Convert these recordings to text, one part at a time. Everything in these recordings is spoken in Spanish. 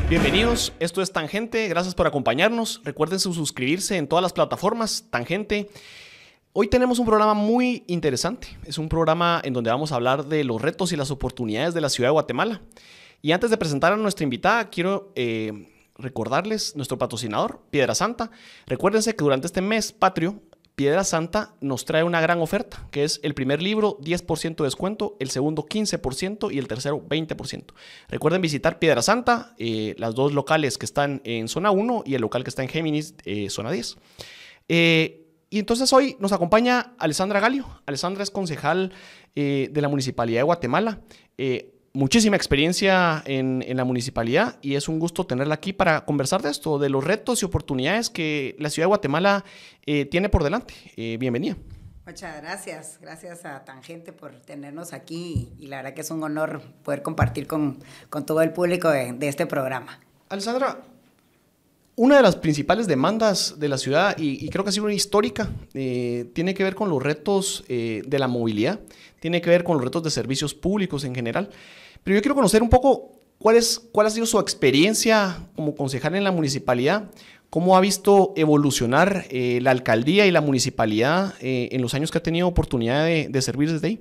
Bienvenidos, esto es Tangente, gracias por acompañarnos. Recuerden suscribirse en todas las plataformas, Tangente. Hoy tenemos un programa muy interesante. Es un programa en donde vamos a hablar de los retos y las oportunidades de la ciudad de Guatemala. Y antes de presentar a nuestra invitada, quiero recordarles nuestro patrocinador, Piedra Santa. Recuérdense que durante este mes patrio, Piedra Santa nos trae una gran oferta, que es el primer libro 10% de descuento, el segundo 15% y el tercero 20%. Recuerden visitar Piedra Santa, las dos locales que están en zona 1 y el local que está en Géminis, zona 10. Y entonces hoy nos acompaña Alessandra Galio. Alessandra es concejal de la Municipalidad de Guatemala. Muchísima experiencia en la municipalidad y es un gusto tenerla aquí para conversar de esto, de los retos y oportunidades que la ciudad de Guatemala tiene por delante. Bienvenida. Muchas gracias. Gracias a Tangente por tenernos aquí y la verdad que es un honor poder compartir con todo el público de este programa. Alessandra, una de las principales demandas de la ciudad, y creo que ha sido una histórica, tiene que ver con los retos de la movilidad, tiene que ver con los retos de servicios públicos en general. Pero yo quiero conocer un poco cuál ha sido su experiencia como concejal en la municipalidad, cómo ha visto evolucionar la alcaldía y la municipalidad en los años que ha tenido oportunidad de servir desde ahí.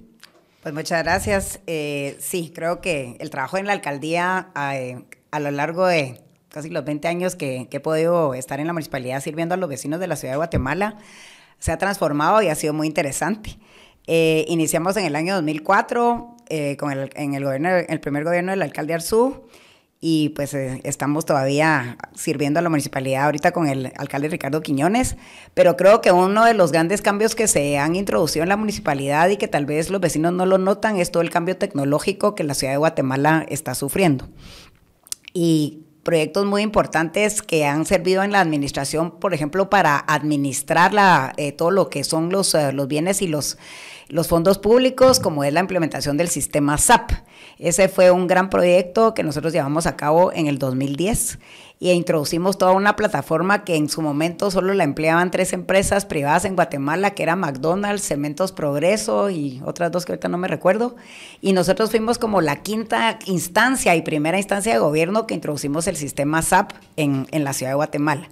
Pues muchas gracias. Sí, creo que el trabajo en la alcaldía a lo largo de casi los 20 años que he podido estar en la municipalidad sirviendo a los vecinos de la ciudad de Guatemala se ha transformado y ha sido muy interesante. Iniciamos en el año 2004 en el primer gobierno del alcalde Arzú y pues estamos todavía sirviendo a la municipalidad ahorita con el alcalde Ricardo Quiñones, pero creo que uno de los grandes cambios que se han introducido en la municipalidad y que tal vez los vecinos no lo notan es todo el cambio tecnológico que la ciudad de Guatemala está sufriendo. Y proyectos muy importantes que han servido en la administración, por ejemplo, para administrar todo lo que son los bienes y los fondos públicos, como es la implementación del sistema SAP. Ese fue un gran proyecto que nosotros llevamos a cabo en el 2010 y introducimos toda una plataforma que en su momento solo la empleaban 3 empresas privadas en Guatemala, que era McDonald's, Cementos Progreso y otras 2 que ahorita no me recuerdo. Y nosotros fuimos como la quinta instancia y primera instancia de gobierno que introducimos el sistema SAP en la ciudad de Guatemala.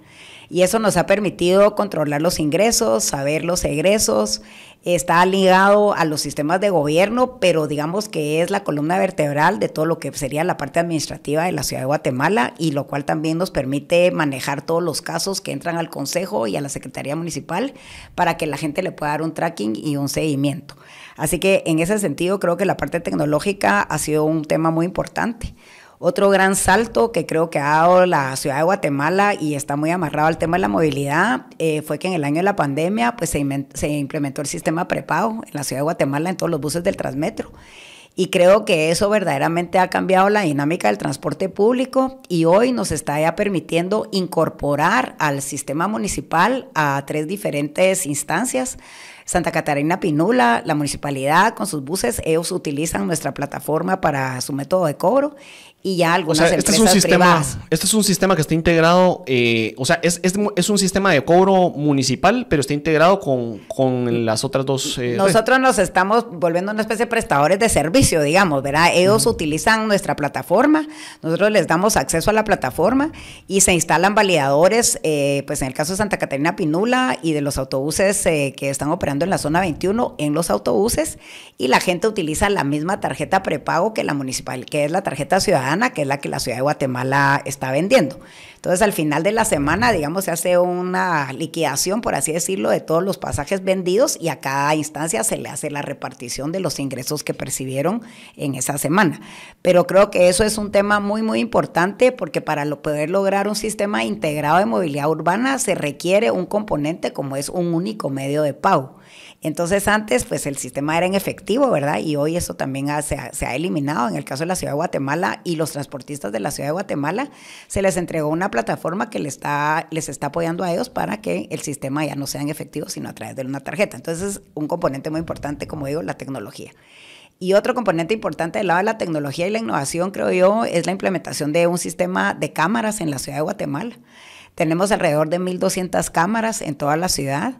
Y eso nos ha permitido controlar los ingresos, saber los egresos, está ligado a los sistemas de gobierno, pero digamos que es la columna vertebral de todo lo que sería la parte administrativa de la ciudad de Guatemala y lo cual también nos permite manejar todos los casos que entran al consejo y a la secretaría municipal para que la gente le pueda dar un tracking y un seguimiento. Así que en ese sentido creo que la parte tecnológica ha sido un tema muy importante. Otro gran salto que creo que ha dado la ciudad de Guatemala y está muy amarrado al tema de la movilidad fue que en el año de la pandemia pues se implementó el sistema prepago en la ciudad de Guatemala en todos los buses del Transmetro. Y creo que eso verdaderamente ha cambiado la dinámica del transporte público y hoy nos está ya permitiendo incorporar al sistema municipal a 3 diferentes instancias. Santa Catarina Pinula, la municipalidad con sus buses, ellos utilizan nuestra plataforma para su método de cobro y ya algunas empresas privadas. Este es un sistema que está integrado, es un sistema de cobro municipal, pero está integrado con las otras 2. Nosotros nos estamos volviendo una especie de prestadores de servicio, digamos, ¿verdad? Ellos utilizan nuestra plataforma, nosotros les damos acceso a la plataforma y se instalan validadores, pues en el caso de Santa Catarina Pinula y de los autobuses que están operando en la zona 21 en los autobuses y la gente utiliza la misma tarjeta prepago que la municipal, que es la tarjeta ciudadana, que es la que la ciudad de Guatemala está vendiendo. Entonces, al final de la semana, digamos, se hace una liquidación, por así decirlo, de todos los pasajes vendidos y a cada instancia se le hace la repartición de los ingresos que percibieron en esa semana. Pero creo que eso es un tema muy, muy importante porque para poder lograr un sistema integrado de movilidad urbana se requiere un componente como es un único medio de pago. Entonces antes pues el sistema era en efectivo, ¿verdad? Y hoy eso también se ha eliminado. En el caso de la ciudad de Guatemala y los transportistas de la ciudad de Guatemala se les entregó una plataforma que les está apoyando a ellos para que el sistema ya no sea en efectivo sino a través de una tarjeta. Entonces es un componente muy importante, como digo, la tecnología. Y otro componente importante del lado de la tecnología y la innovación, creo yo, es la implementación de un sistema de cámaras en la ciudad de Guatemala. Tenemos alrededor de 1,200 cámaras en toda la ciudad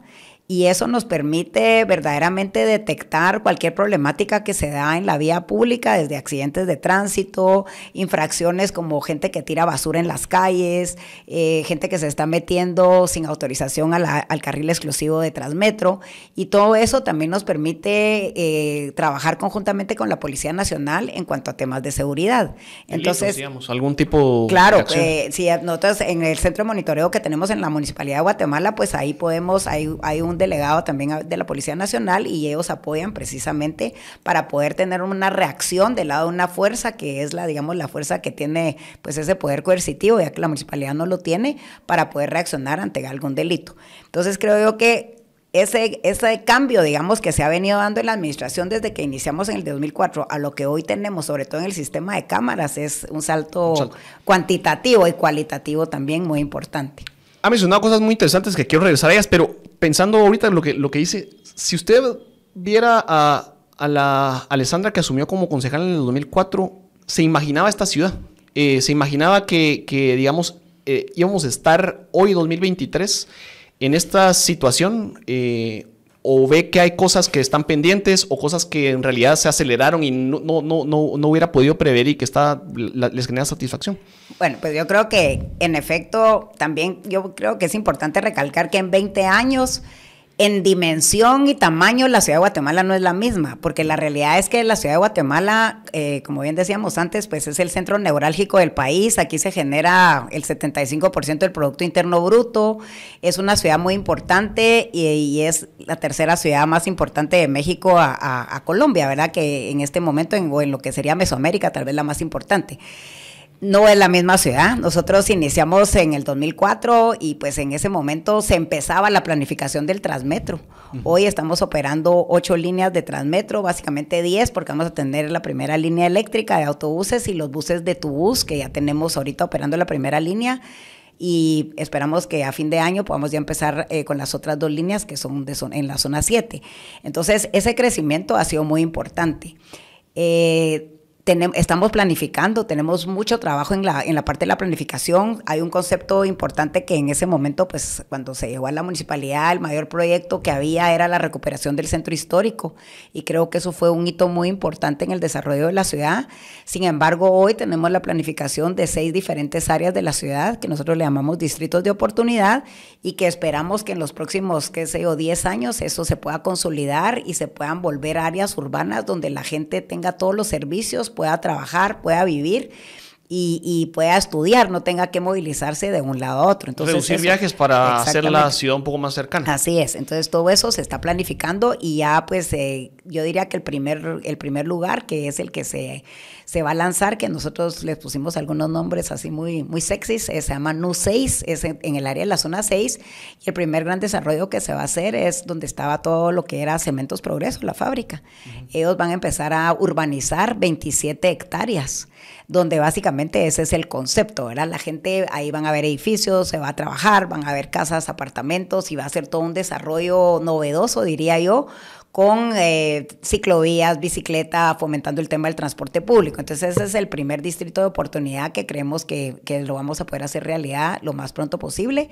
y eso nos permite verdaderamente detectar cualquier problemática que se da en la vía pública, desde accidentes de tránsito, infracciones como gente que tira basura en las calles, gente que se está metiendo sin autorización al carril exclusivo de Transmetro, y todo eso también nos permite trabajar conjuntamente con la Policía Nacional en cuanto a temas de seguridad. Entonces, digamos, algún tipo claro, de acción. si nosotros en el centro de monitoreo que tenemos en la Municipalidad de Guatemala, pues ahí hay un delegado también de la Policía Nacional y ellos apoyan precisamente para poder tener una reacción del lado de una fuerza que es la fuerza que tiene pues ese poder coercitivo, ya que la municipalidad no lo tiene, para poder reaccionar ante algún delito. Entonces creo yo que ese cambio, digamos, que se ha venido dando en la administración desde que iniciamos en el 2004 a lo que hoy tenemos, sobre todo en el sistema de cámaras, es un salto cuantitativo y cualitativo también muy importante. Ha mencionado cosas muy interesantes que quiero regresar a ellas, pero pensando ahorita en lo que dice, si usted viera a la Alessandra que asumió como concejal en el 2004, ¿se imaginaba esta ciudad? ¿Se imaginaba que digamos, íbamos a estar hoy, 2023, en esta situación? ¿O ve que hay cosas que están pendientes o cosas que en realidad se aceleraron y no hubiera podido prever y que les genera satisfacción? Bueno, pues yo creo que en efecto también yo creo que es importante recalcar que en 20 años en dimensión y tamaño la ciudad de Guatemala no es la misma, porque la realidad es que la ciudad de Guatemala, como bien decíamos antes, pues es el centro neurálgico del país. Aquí se genera el 75% del Producto Interno Bruto, es una ciudad muy importante y es la tercera ciudad más importante de México a Colombia, ¿verdad? Que en este momento, en lo que sería Mesoamérica, tal vez la más importante. No es la misma ciudad. Nosotros iniciamos en el 2004 y pues en ese momento se empezaba la planificación del Transmetro. Hoy estamos operando 8 líneas de Transmetro, básicamente 10, porque vamos a tener la primera línea eléctrica de autobuses y los buses de Tubús, que ya tenemos ahorita operando la primera línea. Y esperamos que a fin de año podamos ya empezar con las otras 2 líneas que son en la zona 7. Entonces, ese crecimiento ha sido muy importante. Estamos planificando, tenemos mucho trabajo en la parte de la planificación. Hay un concepto importante que en ese momento, pues cuando se llegó a la municipalidad, el mayor proyecto que había era la recuperación del centro histórico, y creo que eso fue un hito muy importante en el desarrollo de la ciudad. Sin embargo, hoy tenemos la planificación de 6 diferentes áreas de la ciudad que nosotros le llamamos distritos de oportunidad, y que esperamos que en los próximos, 10 años eso se pueda consolidar y se puedan volver áreas urbanas donde la gente tenga todos los servicios, pueda trabajar, pueda vivir y pueda estudiar, no tenga que movilizarse de un lado a otro. Entonces, reducir viajes para hacer la ciudad un poco más cercana. Así es, entonces todo eso se está planificando y ya pues yo diría que el primer lugar, que es el que se va a lanzar, que nosotros les pusimos algunos nombres así muy, muy sexys, se llama NU 6, es en el área de la zona 6, y el primer gran desarrollo que se va a hacer es donde estaba todo lo que era Cementos Progreso, la fábrica. Ellos van a empezar a urbanizar 27 hectáreas, donde básicamente ese es el concepto, ¿verdad? La gente, ahí van a ver edificios, se va a trabajar, van a ver casas, apartamentos, y va a ser todo un desarrollo novedoso, diría yo, con ciclovías, bicicleta, fomentando el tema del transporte público. Entonces ese es el primer distrito de oportunidad que creemos que lo vamos a poder hacer realidad lo más pronto posible,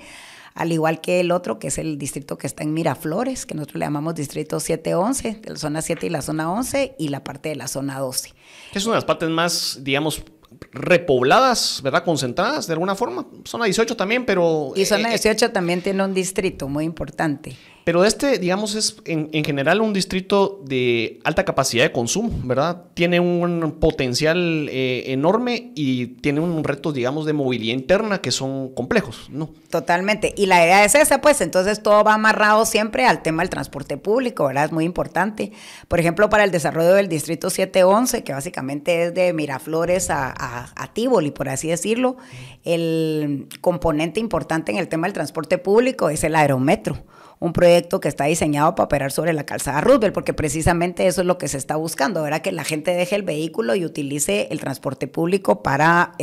al igual que el otro, que es el distrito que está en Miraflores, que nosotros le llamamos distrito 7-11, de la zona 7 y la zona 11, y la parte de la zona 12. Es una de las partes más, digamos, repobladas, ¿verdad? Concentradas de alguna forma. Zona 18 también, pero... Y zona 18 también tiene un distrito muy importante. Pero digamos, es en general un distrito de alta capacidad de consumo, ¿verdad? Tiene un potencial enorme y tiene un reto, digamos, de movilidad interna que son complejos, ¿no? Totalmente. Y la idea es esa, pues, entonces todo va amarrado siempre al tema del transporte público, ¿verdad? Es muy importante. Por ejemplo, para el desarrollo del distrito 711, que básicamente es de Miraflores a Tívoli, por así decirlo, el componente importante en el tema del transporte público es el aerometro, un proyecto que está diseñado para operar sobre la calzada Roosevelt, porque precisamente eso es lo que se está buscando, ¿verdad? Que la gente deje el vehículo y utilice el transporte público para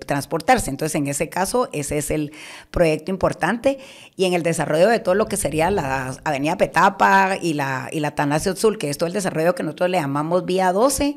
transportarse. Entonces, en ese caso, ese es el proyecto importante. Y en el desarrollo de todo lo que sería la avenida Petapa y la Tanasio Tzul, que es todo el desarrollo que nosotros le llamamos Vía 12,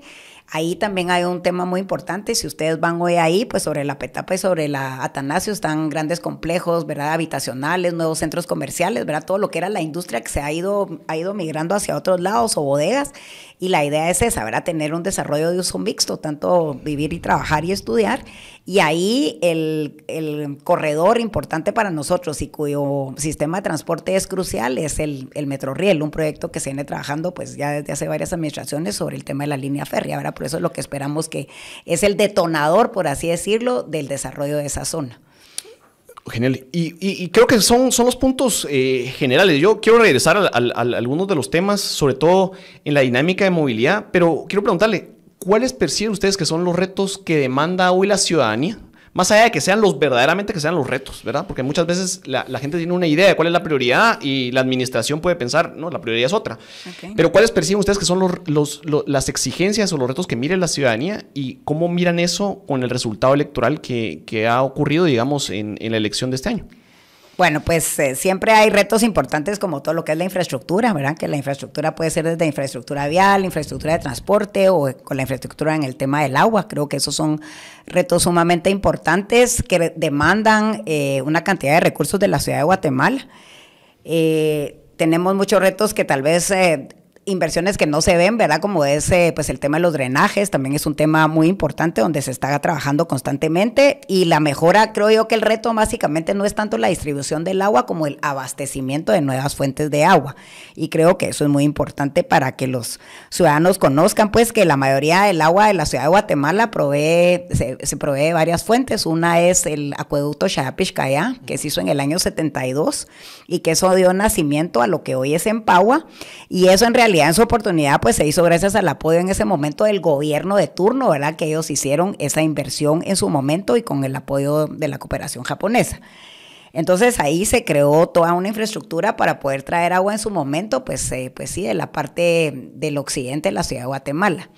Ahí también hay un tema muy importante. Si ustedes van hoy ahí, pues sobre la Petapa y sobre la Atanasio están grandes complejos, ¿verdad? Habitacionales, nuevos centros comerciales, ¿verdad? Todo lo que era la industria que se ha ido migrando hacia otros lados o bodegas. Y la idea es esa, ¿verdad? Tener un desarrollo de uso mixto, tanto vivir y trabajar y estudiar. Y ahí el corredor importante para nosotros y cuyo sistema de transporte es crucial es el Metrorriel, un proyecto que se viene trabajando pues ya desde hace varias administraciones sobre el tema de la línea férrea, ¿verdad? Por eso es lo que esperamos que es el detonador, por así decirlo, del desarrollo de esa zona. Genial. Y creo que son los puntos generales. Yo quiero regresar a algunos de los temas, sobre todo en la dinámica de movilidad, pero quiero preguntarle, ¿cuáles perciben ustedes que son los retos que demanda hoy la ciudadanía? Más allá de que sean verdaderamente que sean los retos, ¿verdad? Porque muchas veces la gente tiene una idea de cuál es la prioridad y la administración puede pensar, no, la prioridad es otra. Okay. Pero ¿cuáles perciben ustedes que son las exigencias o los retos que mire la ciudadanía y cómo miran eso con el resultado electoral que ha ocurrido, digamos, en la elección de este año? Bueno, pues siempre hay retos importantes como todo lo que es la infraestructura, ¿verdad? Que la infraestructura puede ser desde infraestructura vial, infraestructura de transporte o con la infraestructura en el tema del agua. Creo que esos son retos sumamente importantes que demandan una cantidad de recursos de la ciudad de Guatemala. Tenemos muchos retos que tal vez inversiones que no se ven, ¿verdad? Como es pues el tema de los drenajes, también es un tema muy importante donde se está trabajando constantemente y la mejora, creo yo que el reto básicamente no es tanto la distribución del agua como el abastecimiento de nuevas fuentes de agua y creo que eso es muy importante para que los ciudadanos conozcan pues que la mayoría del agua de la ciudad de Guatemala se provee de varias fuentes. Una es el acueducto Xayapixcayá, que se hizo en el año 72 y que eso dio nacimiento a lo que hoy es Empagua y eso en realidad en su oportunidad pues se hizo gracias al apoyo en ese momento del gobierno de turno, ¿verdad? Que ellos hicieron esa inversión en su momento y con el apoyo de la cooperación japonesa. Entonces ahí se creó toda una infraestructura para poder traer agua en su momento, pues sí, de la parte del occidente de la ciudad de Guatemala.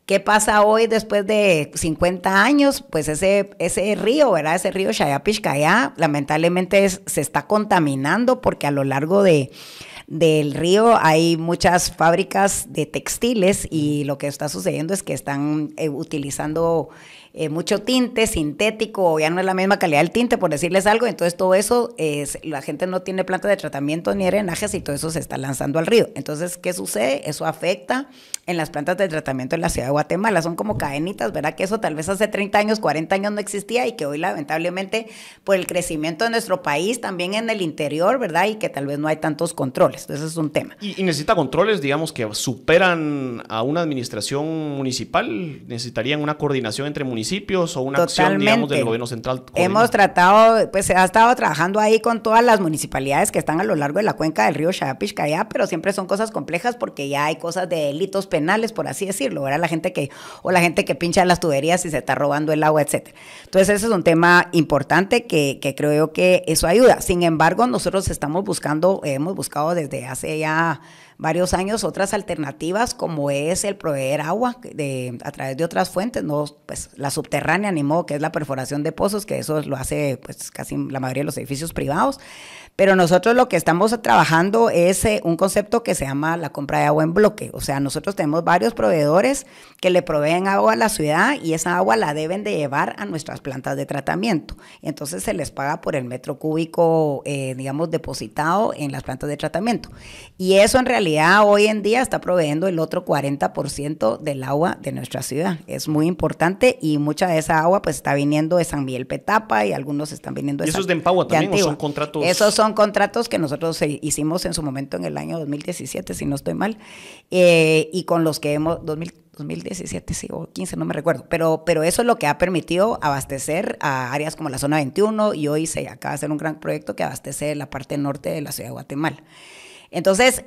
¿Qué pasa hoy después de 50 años? Pues ese río, ¿verdad? Ese río Xayapixcayá, lamentablemente se está contaminando porque a lo largo del río hay muchas fábricas de textiles y lo que está sucediendo es que están utilizando mucho tinte sintético, ya no es la misma calidad del tinte, por decirles algo, entonces todo eso, la gente no tiene plantas de tratamiento ni drenajes y todo eso se está lanzando al río. Entonces, ¿qué sucede? Eso afecta en las plantas de tratamiento en la ciudad de Guatemala, son como cadenitas, ¿verdad? Que eso tal vez hace 30 años, 40 años no existía y que hoy lamentablemente por el crecimiento de nuestro país, también en el interior, ¿verdad? Y que tal vez no hay tantos controles, entonces es un tema. ¿Y necesita controles, digamos, que superan a una administración municipal? ¿Necesitarían una coordinación entre municipios o una acción, digamos, del gobierno central? Hemos tratado, pues se ha estado trabajando ahí con todas las municipalidades que están a lo largo de la cuenca del río Xayapixcayá, pero siempre son cosas complejas porque ya hay cosas de delitos penales, por así decirlo, ¿verdad? La gente que pincha las tuberías y se está robando el agua, etcétera. Entonces ese es un tema importante que creo yo que eso ayuda. Sin embargo, nosotros hemos buscado desde hace ya varios años otras alternativas como es el proveer agua a través de otras fuentes, no pues la subterránea ni modo que es la perforación de pozos, que eso lo hace pues casi la mayoría de los edificios privados, pero nosotros lo que estamos trabajando es un concepto que se llama la compra de agua en bloque, o sea, nosotros tenemos varios proveedores que le proveen agua a la ciudad y esa agua la deben de llevar a nuestras plantas de tratamiento, entonces se les paga por el metro cúbico, digamos, depositado en las plantas de tratamiento, y eso en realidad hoy en día está proveyendo el otro 40% del agua de nuestra ciudad. Es muy importante y mucha de esa agua pues está viniendo de San Miguel Petapa y algunos están viniendo de ¿Y eso es de Empagua también o son contratos? Esos son contratos que nosotros hicimos en su momento en el año 2017, si no estoy mal, y con los que hemos... 2017, sí, o 15, no me recuerdo, pero eso es lo que ha permitido abastecer a áreas como la zona 21 y hoy se acaba de hacer un gran proyecto que abastece la parte norte de la ciudad de Guatemala. Entonces,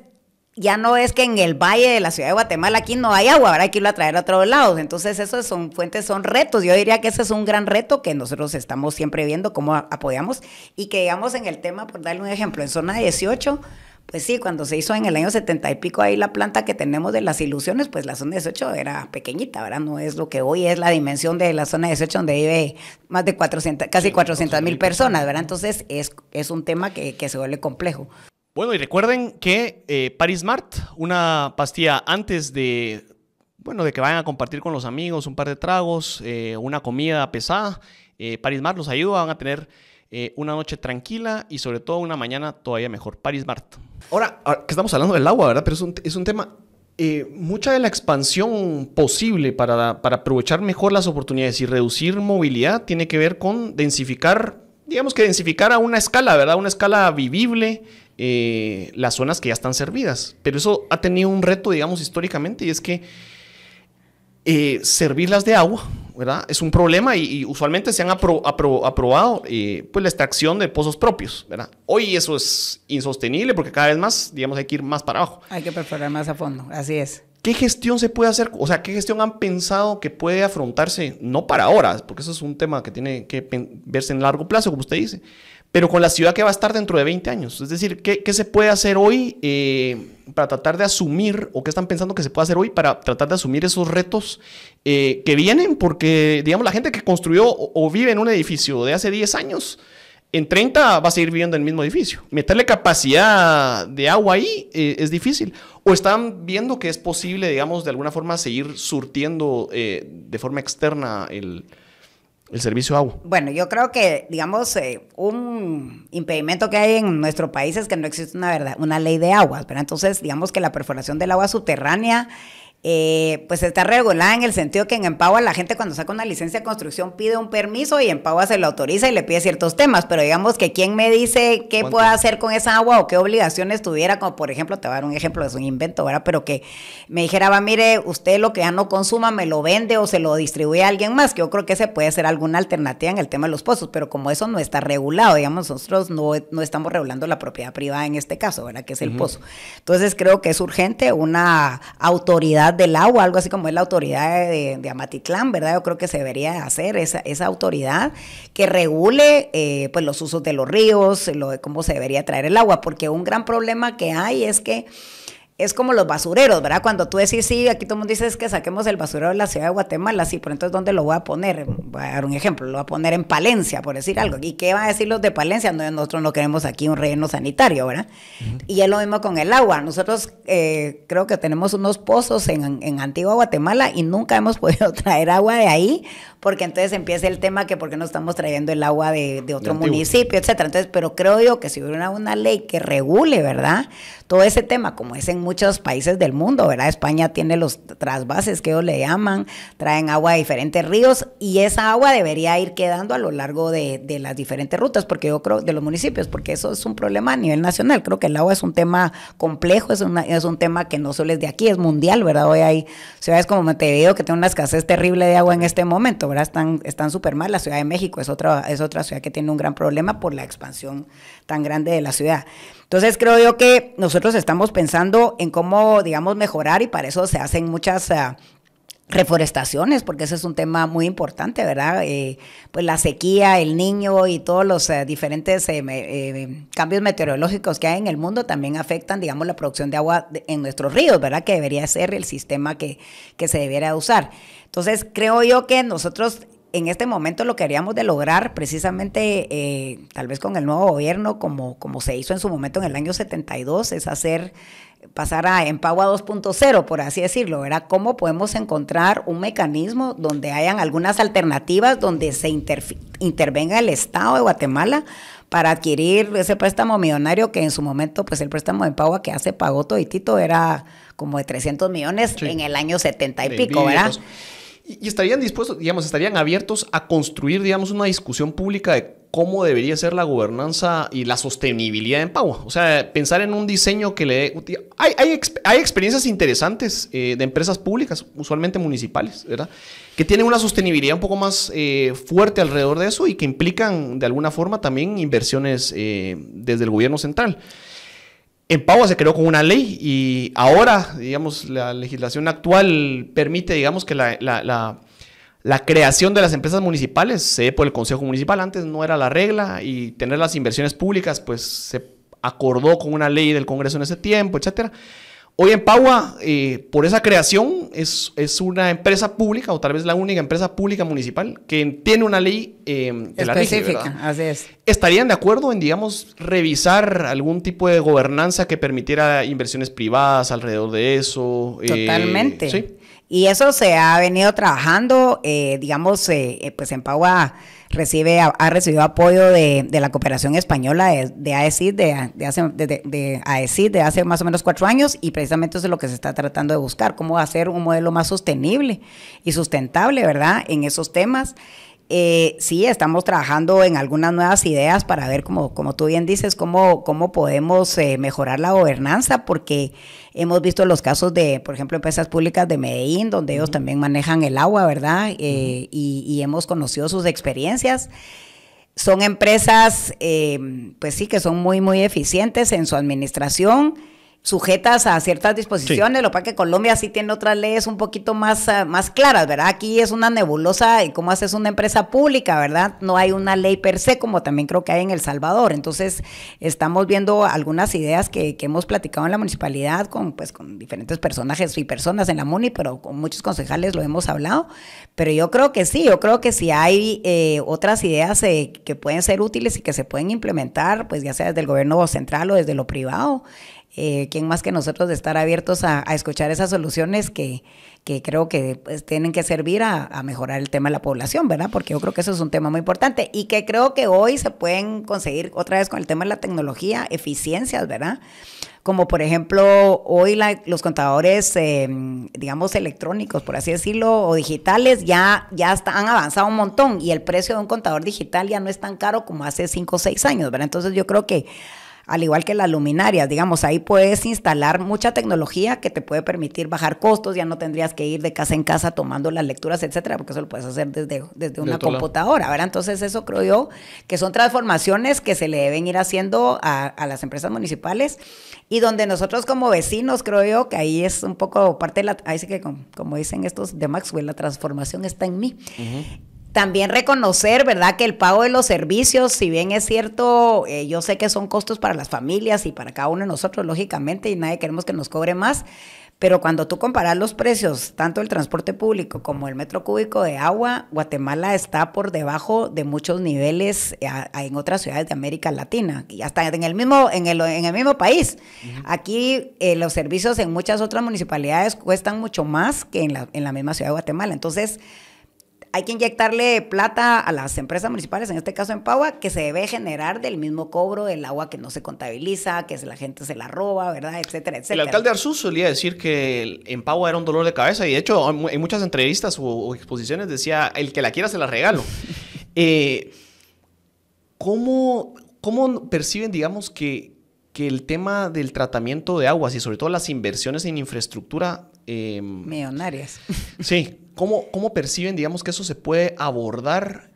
ya no es que en el valle de la ciudad de Guatemala aquí no hay agua, ahora hay que irlo a traer a otros lados. Entonces, esos son fuentes, son retos. Yo diría que ese es un gran reto que nosotros estamos siempre viendo cómo apoyamos y que, digamos, en el tema, por darle un ejemplo, en zona 18, pues sí, cuando se hizo en el año 70 y pico ahí la planta que tenemos de las ilusiones, pues la zona 18 era pequeñita, ¿verdad? No es lo que hoy es la dimensión de la zona 18 donde vive más de 400, casi 400,000 personas, ¿verdad? Entonces, es un tema que se vuelve complejo. Bueno, y recuerden que Parismart, una pastilla antes de bueno, de que vayan a compartir con los amigos un par de tragos, una comida pesada. Parismart los ayuda, van a tener una noche tranquila y sobre todo una mañana todavía mejor. Parismart. Ahora que estamos hablando del agua, ¿verdad? Pero es un tema... mucha de la expansión posible para aprovechar mejor las oportunidades y reducir movilidad tiene que ver con densificar, digamos que densificar a una escala, ¿verdad? Una escala vivible, las zonas que ya están servidas. Pero eso ha tenido un reto, digamos, históricamente, y es que servirlas de agua, ¿verdad? Es un problema y usualmente se han aprobado pues la extracción de pozos propios, ¿verdad? Hoy eso es insostenible porque cada vez más, digamos, hay que ir más para abajo. Hay que perforar más a fondo, así es. ¿Qué gestión se puede hacer? O sea, ¿qué gestión han pensado que puede afrontarse? No para ahora, porque eso es un tema que tiene que verse en largo plazo, como usted dice, pero con la ciudad que va a estar dentro de 20 años. Es decir, ¿qué se puede hacer hoy para tratar de asumir, o qué están pensando que se puede hacer hoy para tratar de asumir esos retos que vienen? Porque, digamos, la gente que construyó o vive en un edificio de hace 10 años, en 30 va a seguir viviendo en el mismo edificio. Meterle capacidad de agua ahí es difícil. ¿O están viendo que es posible, digamos, de alguna forma seguir surtiendo de forma externa el servicio de agua? Bueno, yo creo que, digamos, un impedimento que hay en nuestro país es que no existe una ley de aguas, ¿verdad? Entonces, digamos que la perforación del agua subterránea pues está regulada en el sentido que en Empagua la gente cuando saca una licencia de construcción pide un permiso y Empagua se lo autoriza y le pide ciertos temas, pero digamos que quién me dice qué puede hacer con esa agua o qué obligaciones tuviera, como por ejemplo, te voy a dar un ejemplo, es un invento, ¿verdad? Pero que me dijera, va, mire, usted lo que ya no consuma me lo vende o se lo distribuye a alguien más, que yo creo que ese puede ser alguna alternativa en el tema de los pozos, pero como eso no está regulado, digamos, nosotros no estamos regulando la propiedad privada en este caso, ¿verdad? Que es el pozo. Entonces creo que es urgente una autoridad del agua, algo así como es la autoridad de Amatitlán, ¿verdad? Yo creo que se debería hacer esa autoridad que regule pues los usos de los ríos, lo de cómo se debería traer el agua, porque un gran problema que hay es que es como los basureros, ¿verdad? Cuando tú decís, sí, aquí todo el mundo dice es que saquemos el basurero de la ciudad de Guatemala, sí, pero entonces, ¿dónde lo voy a poner? Voy a dar un ejemplo, lo voy a poner en Palencia, por decir algo. ¿Y qué van a decir los de Palencia? No, nosotros no queremos aquí un relleno sanitario, ¿verdad? Y es lo mismo con el agua. Nosotros creo que tenemos unos pozos en Antigua Guatemala y nunca hemos podido traer agua de ahí, porque entonces empieza el tema que por qué no estamos trayendo el agua de otro municipio, etcétera. Entonces, pero creo yo que si hubiera una ley que regule, ¿verdad? Todo ese tema, como es en muchos países del mundo, ¿verdad? España tiene los trasvases que ellos le llaman, traen agua de diferentes ríos y esa agua debería ir quedando a lo largo de las diferentes rutas, porque yo creo, de los municipios, porque eso es un problema a nivel nacional. Creo que el agua es un tema complejo, es un tema que no solo es de aquí, es mundial, ¿verdad? Hoy hay ciudades como Montevideo que tienen una escasez terrible de agua en este momento, ¿verdad? Están súper mal. La Ciudad de México es otra ciudad que tiene un gran problema por la expansión tan grande de la ciudad. Entonces creo yo que nosotros estamos pensando en cómo, digamos, mejorar y para eso se hacen muchas reforestaciones, porque ese es un tema muy importante, ¿verdad? Pues la sequía, el Niño y todos los diferentes cambios meteorológicos que hay en el mundo también afectan, digamos, la producción de agua en nuestros ríos, ¿verdad? Que debería ser el sistema que se debiera usar. Entonces creo yo que nosotros en este momento lo que haríamos de lograr precisamente, tal vez con el nuevo gobierno, como se hizo en su momento en el año 72, es pasar a Empagua 2.0, por así decirlo, ¿verdad? ¿Cómo podemos encontrar un mecanismo donde hayan algunas alternativas, donde se intervenga el Estado de Guatemala para adquirir ese préstamo millonario que en su momento, pues el préstamo de Empagua que hace pagó toditito era como de 300 millones sí, en el año 70 y pico, ¿verdad? Y estarían dispuestos, digamos, estarían abiertos a construir, digamos, una discusión pública de cómo debería ser la gobernanza y la sostenibilidad en Empagua. O sea, pensar en un diseño que le dé... Hay experiencias interesantes de empresas públicas, usualmente municipales, ¿verdad? Que tienen una sostenibilidad un poco más fuerte alrededor de eso y que implican, de alguna forma, también inversiones desde el gobierno central. Empagua se creó con una ley y ahora, digamos, la legislación actual permite, digamos, que la creación de las empresas municipales se dé por el Consejo Municipal. Antes no era la regla y tener las inversiones públicas, pues se acordó con una ley del Congreso en ese tiempo, etcétera. Hoy Empagua, por esa creación, es una empresa pública, o tal vez la única empresa pública municipal que tiene una ley que específica, la rige, así es. ¿Estarían de acuerdo en, digamos, revisar algún tipo de gobernanza que permitiera inversiones privadas alrededor de eso? Totalmente. ¿Sí? Y eso se ha venido trabajando, digamos, pues en Pagua ha recibido apoyo de la cooperación española de AECID, de AECID de hace más o menos 4 años, y precisamente eso es lo que se está tratando de buscar, cómo hacer un modelo más sostenible y sustentable, ¿verdad?, en esos temas. Sí, estamos trabajando en algunas nuevas ideas para ver, como tú bien dices, cómo podemos mejorar la gobernanza, porque hemos visto los casos de, por ejemplo, empresas públicas de Medellín, donde ellos también manejan el agua, ¿verdad? Y hemos conocido sus experiencias. Son empresas, pues sí, que son muy, muy eficientes en su administración, sujetas a ciertas disposiciones. Sí. Lo que pasa es que Colombia sí tiene otras leyes un poquito más claras, ¿verdad? Aquí es una nebulosa y cómo haces una empresa pública, ¿verdad? No hay una ley per se, como también creo que hay en El Salvador. Entonces, estamos viendo algunas ideas que hemos platicado en la municipalidad con diferentes personajes y personas en la MUNI, pero con muchos concejales lo hemos hablado. Pero yo creo que sí hay otras ideas que pueden ser útiles y que se pueden implementar, pues ya sea desde el gobierno central o desde lo privado. ¿Quién más que nosotros de estar abiertos a escuchar esas soluciones que creo que pues, tienen que servir a mejorar el tema de la población, ¿verdad? Porque yo creo que eso es un tema muy importante y que creo que hoy se pueden conseguir otra vez con el tema de la tecnología, eficiencias, ¿verdad? Como por ejemplo, hoy los contadores, digamos, electrónicos, por así decirlo, o digitales, han avanzado un montón y el precio de un contador digital ya no es tan caro como hace 5 o 6 años, ¿verdad? Entonces yo creo que al igual que las luminarias, digamos, ahí puedes instalar mucha tecnología que te puede permitir bajar costos, ya no tendrías que ir de casa en casa tomando las lecturas, etcétera, porque eso lo puedes hacer desde una computadora, ¿verdad? Entonces eso creo yo que son transformaciones que se le deben ir haciendo a las empresas municipales y donde nosotros como vecinos, creo yo, que ahí es un poco parte de ahí sí que como dicen estos de Maxwell, la transformación está en mí. También reconocer, ¿verdad?, que el pago de los servicios, si bien es cierto, yo sé que son costos para las familias y para cada uno de nosotros, lógicamente, y nadie queremos que nos cobre más, pero cuando tú comparas los precios, tanto del transporte público como el metro cúbico de agua, Guatemala está por debajo de muchos niveles en otras ciudades de América Latina, y hasta en el mismo país. Aquí los servicios en muchas otras municipalidades cuestan mucho más que en la misma ciudad de Guatemala. Entonces, hay que inyectarle plata a las empresas municipales, en este caso en Pagua, que se debe generar del mismo cobro del agua que no se contabiliza, que la gente se la roba, ¿verdad? Etcétera, etcétera. El alcalde Arzú solía decir que en Pagua era un dolor de cabeza y de hecho en muchas entrevistas o exposiciones decía, el que la quiera se la regalo. ¿Cómo perciben, digamos, que el tema del tratamiento de aguas y sobre todo las inversiones en infraestructura millonarias? Sí. ¿Cómo perciben, digamos, que eso se puede abordar?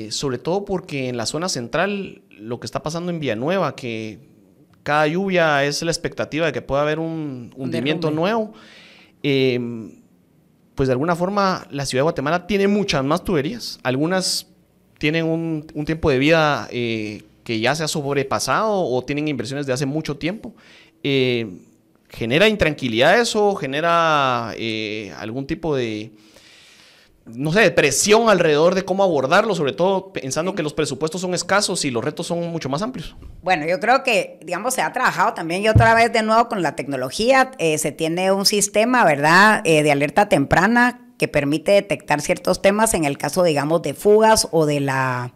Sobre todo porque en la zona central, lo que está pasando en Villanueva, que cada lluvia es la expectativa de que pueda haber un hundimiento nuevo, pues de alguna forma la ciudad de Guatemala tiene muchas más tuberías. Algunas tienen un tiempo de vida que ya se ha sobrepasado o tienen inversiones de hace mucho tiempo. ¿Genera intranquilidad eso? ¿Genera algún tipo de, no sé, de presión alrededor de cómo abordarlo, sobre todo pensando que los presupuestos son escasos y los retos son mucho más amplios? Bueno, yo creo que, digamos, se ha trabajado también y otra vez de nuevo con la tecnología, se tiene un sistema, ¿verdad?, de alerta temprana que permite detectar ciertos temas en el caso, digamos, de fugas o de la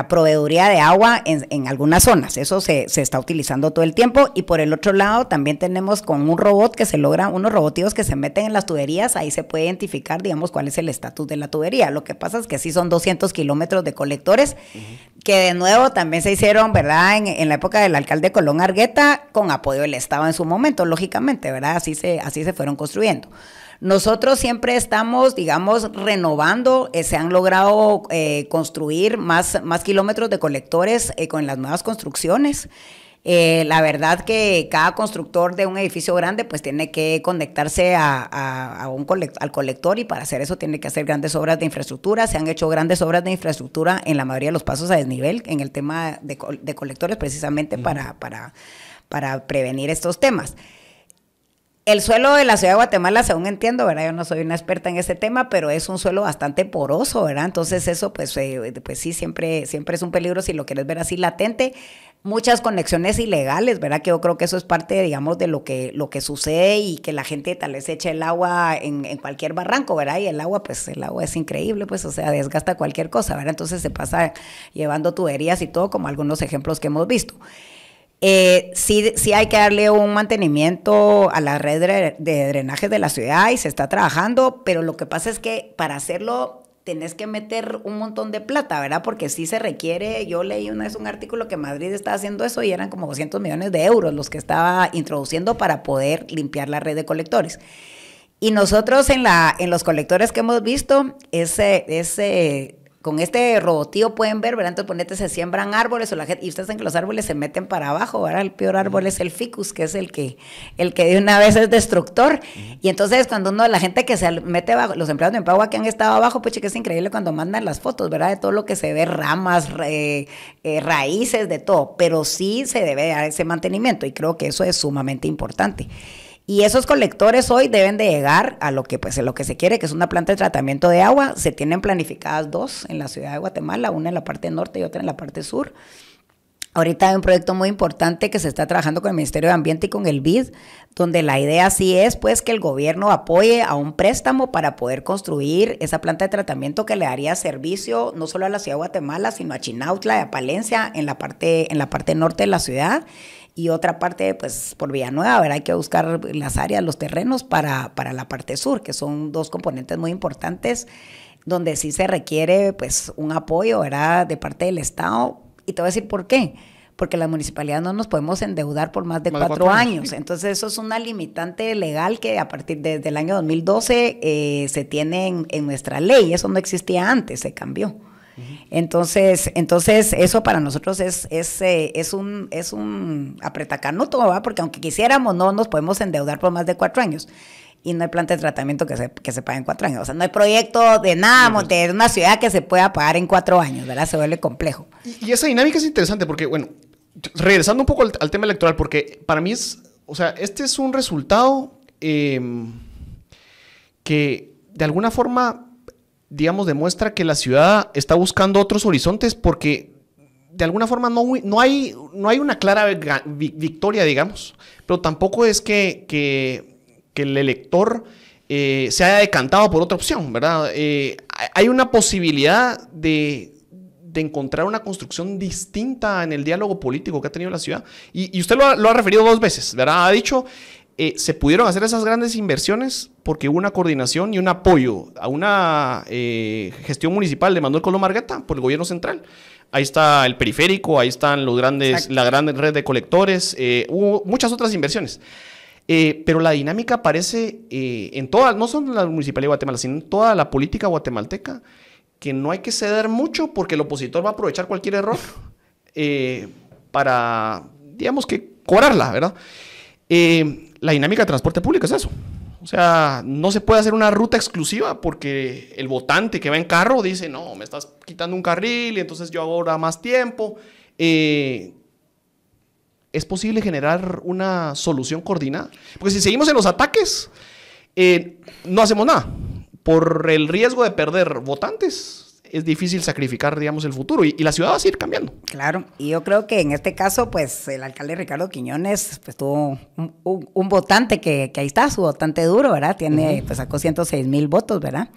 proveeduría de agua en algunas zonas. Eso se está utilizando todo el tiempo. Y por el otro lado, también tenemos con un robot que se logra, unos robotivos que se meten en las tuberías, ahí se puede identificar, digamos, cuál es el estatus de la tubería. Lo que pasa es que sí son 200 kilómetros de colectores, que de nuevo también se hicieron, ¿verdad?, en la época del alcalde Colón Argueta, con apoyo del Estado en su momento, lógicamente, ¿verdad? Así se fueron construyendo. Nosotros siempre estamos, digamos, renovando, se han logrado construir más kilómetros de colectores con las nuevas construcciones. La verdad que cada constructor de un edificio grande pues tiene que conectarse al colector y para hacer eso tiene que hacer grandes obras de infraestructura. Se han hecho grandes obras de infraestructura en la mayoría de los pasos a desnivel en el tema de colectores precisamente para prevenir estos temas. El suelo de la ciudad de Guatemala, según entiendo, ¿verdad? Yo no soy una experta en ese tema, pero es un suelo bastante poroso, ¿verdad? Entonces eso, pues sí, siempre es un peligro si lo quieres ver así latente. muchas conexiones ilegales, ¿verdad? Que yo creo que eso es parte, digamos, de lo que sucede y que la gente tal vez echa el agua en cualquier barranco, ¿verdad? Y el agua es increíble, pues, o sea, desgasta cualquier cosa, ¿verdad? Entonces se pasa llevando tuberías y todo, como algunos ejemplos que hemos visto. Sí hay que darle un mantenimiento a la red de drenaje de la ciudad y se está trabajando, pero lo que pasa es que para hacerlo tenés que meter un montón de plata, ¿verdad? Porque sí se requiere, yo leí una vez un artículo que Madrid estaba haciendo eso y eran como 200 millones de euros los que estaba introduciendo para poder limpiar la red de colectores. Y nosotros en los colectores que hemos visto, con este robotío pueden ver, ¿verdad? Entonces ponete, se siembran árboles y ustedes saben que los árboles se meten para abajo, ¿verdad? El peor árbol es el ficus, que es el que de una vez es destructor. Y entonces cuando la gente que se mete abajo, los empleados de Empagua que han estado abajo, pues que es increíble cuando mandan las fotos, ¿verdad? De todo lo que se ve, ramas, raíces, de todo. Pero sí se debe dar ese mantenimiento y creo que eso es sumamente importante. Y esos colectores hoy deben de llegar a lo que se quiere, que es una planta de tratamiento de agua. Se tienen planificadas 2 en la ciudad de Guatemala, una en la parte norte y otra en la parte sur. Ahorita hay un proyecto muy importante que se está trabajando con el Ministerio de Ambiente y con el BID, donde la idea sí es pues que el gobierno apoye a un préstamo para poder construir esa planta de tratamiento que le daría servicio no solo a la ciudad de Guatemala, sino a Chinautla y a Palencia en la parte norte de la ciudad. Y otra parte, pues, por Villanueva, ¿verdad? Hay que buscar las áreas, los terrenos para la parte sur, que son 2 componentes muy importantes, donde sí se requiere, pues, un apoyo, ¿verdad? De parte del Estado. Y te voy a decir por qué. Porque las municipalidades no nos podemos endeudar por más de 4 años. Entonces, eso es una limitante legal que desde el año 2012 se tiene en nuestra ley. Eso no existía antes, se cambió. Entonces eso para nosotros es un apretacanuto, ¿verdad? Porque aunque quisiéramos, no nos podemos endeudar por más de 4 años. Y no hay planta de tratamiento que se pague en 4 años. O sea, no hay proyecto de nada, de una ciudad que se pueda pagar en 4 años, ¿verdad? Se vuelve complejo. Y esa dinámica es interesante porque, bueno, regresando un poco al tema electoral, porque para mí este es un resultado que de alguna forma, digamos, demuestra que la ciudad está buscando otros horizontes porque de alguna forma no hay una clara victoria, digamos, pero tampoco es que el elector se haya decantado por otra opción, ¿verdad? Hay una posibilidad de encontrar una construcción distinta en el diálogo político que ha tenido la ciudad. Y usted lo ha referido 2 veces, ¿verdad? Ha dicho, se pudieron hacer esas grandes inversiones porque hubo una coordinación y un apoyo a una gestión municipal de Manuel Colom Argueta por el gobierno central. Ahí está el periférico, ahí están la gran red de colectores, hubo muchas otras inversiones. Pero la dinámica aparece no solo en la Municipalidad de Guatemala, sino en toda la política guatemalteca, que no hay que ceder mucho porque el opositor va a aprovechar cualquier error para, digamos que, cobrarla, ¿verdad? La dinámica de transporte público es eso. O sea, no se puede hacer una ruta exclusiva porque el votante que va en carro dice, no, me estás quitando un carril y entonces yo ahora más tiempo. ¿Es posible generar una solución coordinada? Porque si seguimos en los ataques, no hacemos nada. Por el riesgo de perder votantes, es difícil sacrificar, digamos, el futuro. Y la ciudad va a seguir cambiando. Claro, y yo creo que en este caso, pues, el alcalde Ricardo Quiñones, pues, tuvo un votante que ahí está, su votante duro, ¿verdad? Pues, sacó 106,000 votos, ¿verdad?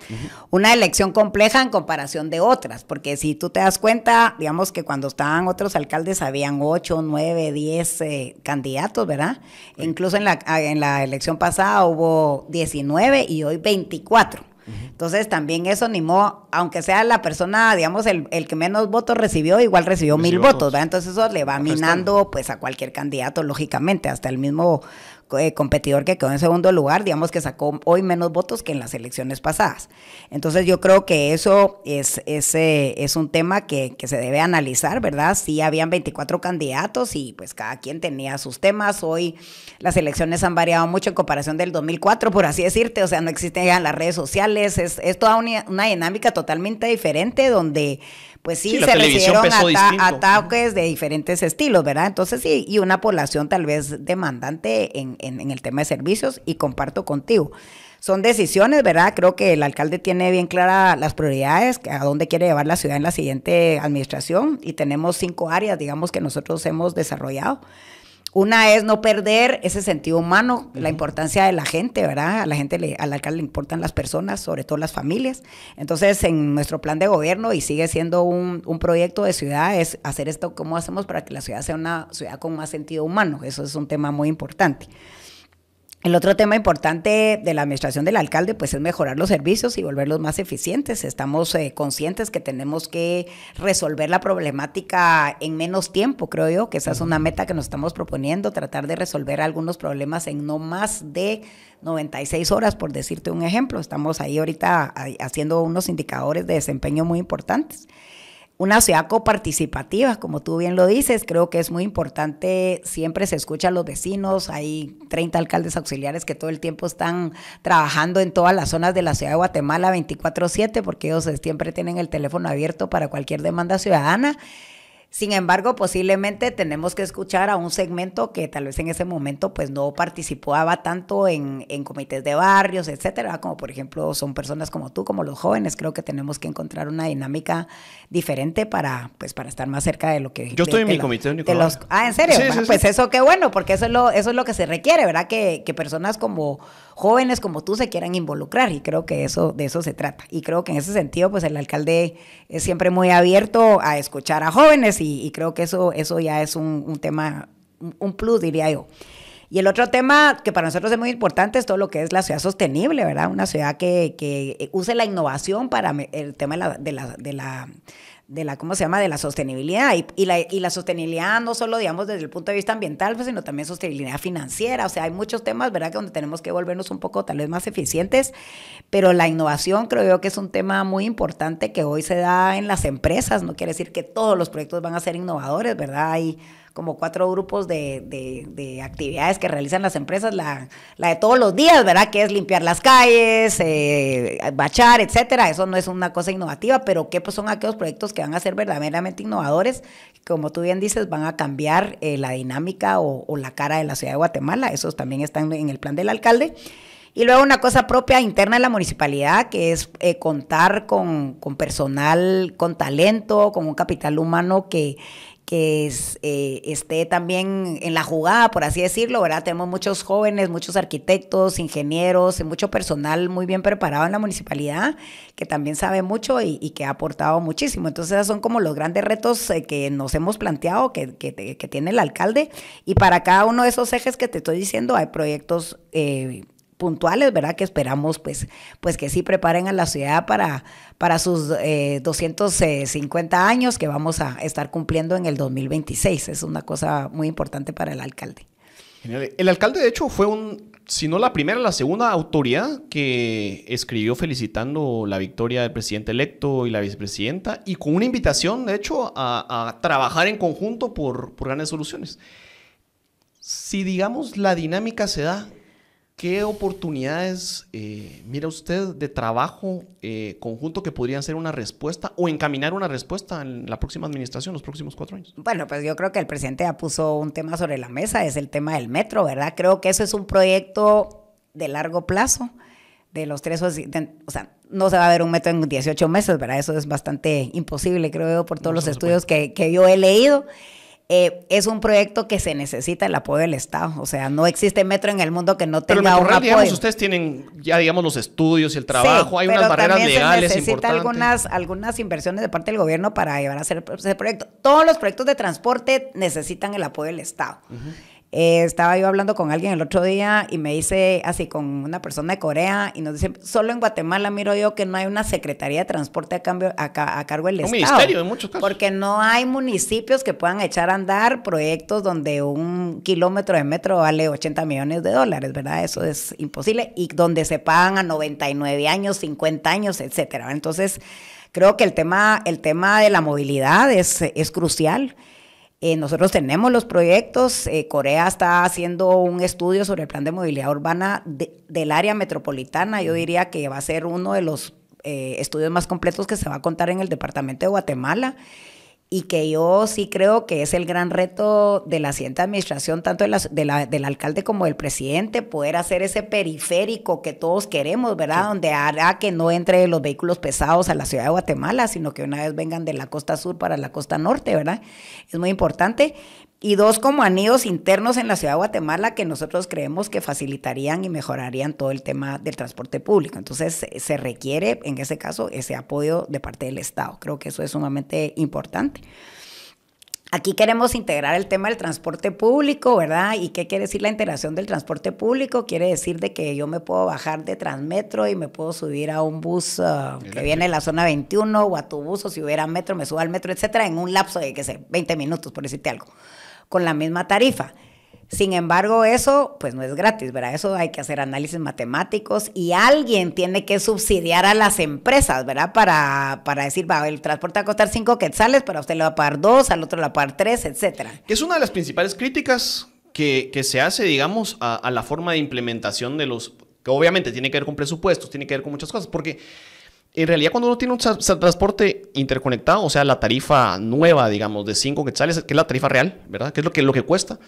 Una elección compleja en comparación de otras, porque si tú te das cuenta, digamos que cuando estaban otros alcaldes habían 8, 9, 10 candidatos, ¿verdad? Incluso en la elección pasada hubo 19 y hoy 24. Entonces también eso animó, aunque sea la persona, digamos, el que menos votos recibió, igual recibió 1,000 votos, ¿verdad? Entonces eso le va minando pues a cualquier candidato, lógicamente, hasta el mismo competidor que quedó en segundo lugar, digamos que sacó hoy menos votos que en las elecciones pasadas. Entonces yo creo que eso es un tema que se debe analizar, ¿verdad? Sí habían 24 candidatos y pues cada quien tenía sus temas. Hoy las elecciones han variado mucho en comparación del 2004, por así decirte, o sea, no existen ya las redes sociales, es toda una dinámica totalmente diferente donde pues sí se recibieron ataques de diferentes estilos, ¿verdad? Entonces sí, y una población tal vez demandante en el tema de servicios, y comparto contigo. son decisiones, ¿verdad? Creo que el alcalde tiene bien claras las prioridades, a dónde quiere llevar la ciudad en la siguiente administración, y tenemos 5 áreas, digamos, que nosotros hemos desarrollado. Una es no perder ese sentido humano, la importancia de la gente, ¿verdad? A la gente, al alcalde le importan las personas, sobre todo las familias. Entonces, en nuestro plan de gobierno, y sigue siendo un proyecto de ciudad, es hacer esto, ¿cómo hacemos para que la ciudad sea una ciudad con más sentido humano? Eso es un tema muy importante. El otro tema importante de la administración del alcalde, pues, es mejorar los servicios y volverlos más eficientes. Estamos conscientes que tenemos que resolver la problemática en menos tiempo, creo yo, que esa es una meta que nos estamos proponiendo, tratar de resolver algunos problemas en no más de 96 horas, por decirte un ejemplo. Estamos ahí ahorita haciendo unos indicadores de desempeño muy importantes. Una ciudad coparticipativa, como tú bien lo dices, creo que es muy importante, siempre se escucha a los vecinos, hay 30 alcaldes auxiliares que todo el tiempo están trabajando en todas las zonas de la ciudad de Guatemala 24/7, porque ellos siempre tienen el teléfono abierto para cualquier demanda ciudadana. Sin embargo, posiblemente tenemos que escuchar a un segmento que tal vez en ese momento pues no participaba tanto en comités de barrios, etcétera, como por ejemplo son personas como tú, como los jóvenes. Creo que tenemos que encontrar una dinámica diferente para estar más cerca de lo que... Yo estoy en mi comité de Nicolás. ¿En serio? Sí, Bueno, sí, pues sí. eso qué bueno, porque eso es lo que se requiere, ¿verdad? Que personas como jóvenes como tú se quieran involucrar, y creo que de eso se trata. Y creo que en ese sentido, pues el alcalde es siempre muy abierto a escuchar a jóvenes, y creo que eso ya es un tema, un plus, diría yo. Y el otro tema que para nosotros es muy importante es todo lo que es la ciudad sostenible, ¿verdad? Una ciudad que use la innovación para el tema de la ¿cómo se llama?, de la sostenibilidad, y la sostenibilidad no solo, digamos, desde el punto de vista ambiental, pues, sino también sostenibilidad financiera. O sea, hay muchos temas, ¿verdad?, que donde tenemos que volvernos un poco tal vez más eficientes, pero la innovación creo yo que es un tema muy importante que hoy se da en las empresas. No quiere decir que todos los proyectos van a ser innovadores, ¿verdad? Hay como 4 grupos de actividades que realizan las empresas, la de todos los días, ¿verdad?, que es limpiar las calles, bachar, etcétera. Eso no es una cosa innovativa, pero ¿qué pues son aquellos proyectos que van a ser verdaderamente innovadores? Como tú bien dices, van a cambiar la dinámica o la cara de la ciudad de Guatemala. Esos también están en el plan del alcalde. Y luego una cosa propia interna de la municipalidad, que es contar con personal, con talento, con un capital humano que esté también en la jugada, por así decirlo, ¿verdad? Tenemos muchos jóvenes, muchos arquitectos, ingenieros, y mucho personal muy bien preparado en la municipalidad, que también sabe mucho y que ha aportado muchísimo. Entonces, esos son como los grandes retos que nos hemos planteado, que tiene el alcalde, y para cada uno de esos ejes que te estoy diciendo hay proyectos puntuales, ¿verdad?, que esperamos pues que sí preparen a la ciudad para sus 250 años que vamos a estar cumpliendo en el 2026. Es una cosa muy importante para el alcalde. Genial. El alcalde, de hecho, fue si no la primera, la segunda autoridad que escribió felicitando la victoria del presidente electo y la vicepresidenta, y con una invitación, de hecho, a trabajar en conjunto por grandes soluciones. Si, digamos, la dinámica se da, ¿qué oportunidades mira usted de trabajo conjunto que podrían ser una respuesta o encaminar una respuesta en la próxima administración, los próximos 4 años? Bueno, pues yo creo que el presidente ya puso un tema sobre la mesa, es el tema del metro, ¿verdad? Creo que eso es un proyecto de largo plazo, de los 3, o sea, no se va a ver un metro en 18 meses, ¿verdad? Eso es bastante imposible, creo yo, por todos los estudios que yo he leído. Es un proyecto que se necesita el apoyo del Estado. O sea, no existe metro en el mundo que no tenga un apoyo. Digamos, ustedes tienen ya, digamos, los estudios y el trabajo. Sí, hay unas barreras legales importantes. Se necesita algunas inversiones de parte del gobierno para llevar a hacer ese proyecto. Todos los proyectos de transporte necesitan el apoyo del Estado. Estaba yo hablando con alguien el otro día y me dice, así con una persona de Corea, y nos dice, solo en Guatemala miro yo que no hay una Secretaría de Transporte a cargo del Estado. Un ministerio en muchos casos. Porque no hay municipios que puedan echar a andar proyectos donde 1 kilómetro de metro vale $80 millones, ¿verdad? Eso es imposible. Y donde se pagan a 99 años, 50 años, etcétera. Entonces, creo que el tema de la movilidad es crucial. Nosotros tenemos los proyectos. Corea está haciendo un estudio sobre el plan de movilidad urbana del área metropolitana. Yo diría que va a ser uno de los estudios más completos que se va a contar en el departamento de Guatemala. y que yo sí creo que es el gran reto de la siguiente administración, tanto del alcalde como del presidente, poder hacer ese periférico que todos queremos, ¿verdad? Sí. Donde hará que no entre los vehículos pesados a la ciudad de Guatemala, sino que una vez vengan de la costa sur para la costa norte, ¿verdad? Es muy importante. Y dos, como anillos internos en la ciudad de Guatemala que nosotros creemos que facilitarían y mejorarían todo el tema del transporte público. Entonces, se requiere, en ese caso, ese apoyo de parte del Estado. Creo que eso es sumamente importante. Aquí queremos integrar el tema del transporte público, ¿verdad? ¿Y qué quiere decir la integración del transporte público? Quiere decir de que yo me puedo bajar de Transmetro y me puedo subir a un bus que viene de la zona 21 o a tu bus, o si hubiera metro, me subo al metro, etcétera, en un lapso de, 20 minutos, por decirte algo, con la misma tarifa. Sin embargo, eso pues no es gratis, ¿verdad? Eso hay que hacer análisis matemáticos y alguien tiene que subsidiar a las empresas, ¿verdad? Para decir, va, el transporte va a costar 5 quetzales, pero a usted le va a pagar 2, al otro le va a pagar 3, etcétera. Que es una de las principales críticas que se hace, digamos, a la forma de implementación de los... que obviamente tiene que ver con presupuestos, tiene que ver con muchas cosas, porque... en realidad, cuando uno tiene un transporte interconectado, o sea, la tarifa nueva, digamos, de 5 quetzales, que es la tarifa real, ¿verdad? Que es lo que cuesta,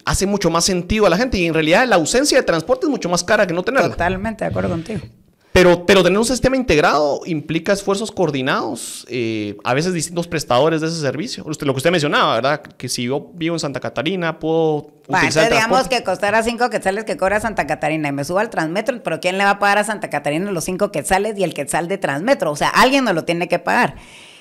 hace mucho más sentido a la gente. Y en realidad, la ausencia de transporte es mucho más cara que no tenerla. Totalmente de acuerdo contigo. Pero tener un sistema integrado implica esfuerzos coordinados, a veces distintos prestadores de ese servicio. Lo que usted mencionaba, ¿verdad? Que si yo vivo en Santa Catarina, puedo utilizar el transporte. Digamos que costara 5 quetzales que cobra Santa Catarina y me subo al Transmetro, pero ¿quién le va a pagar a Santa Catarina los 5 quetzales y el quetzal de Transmetro? O sea, alguien nos lo tiene que pagar.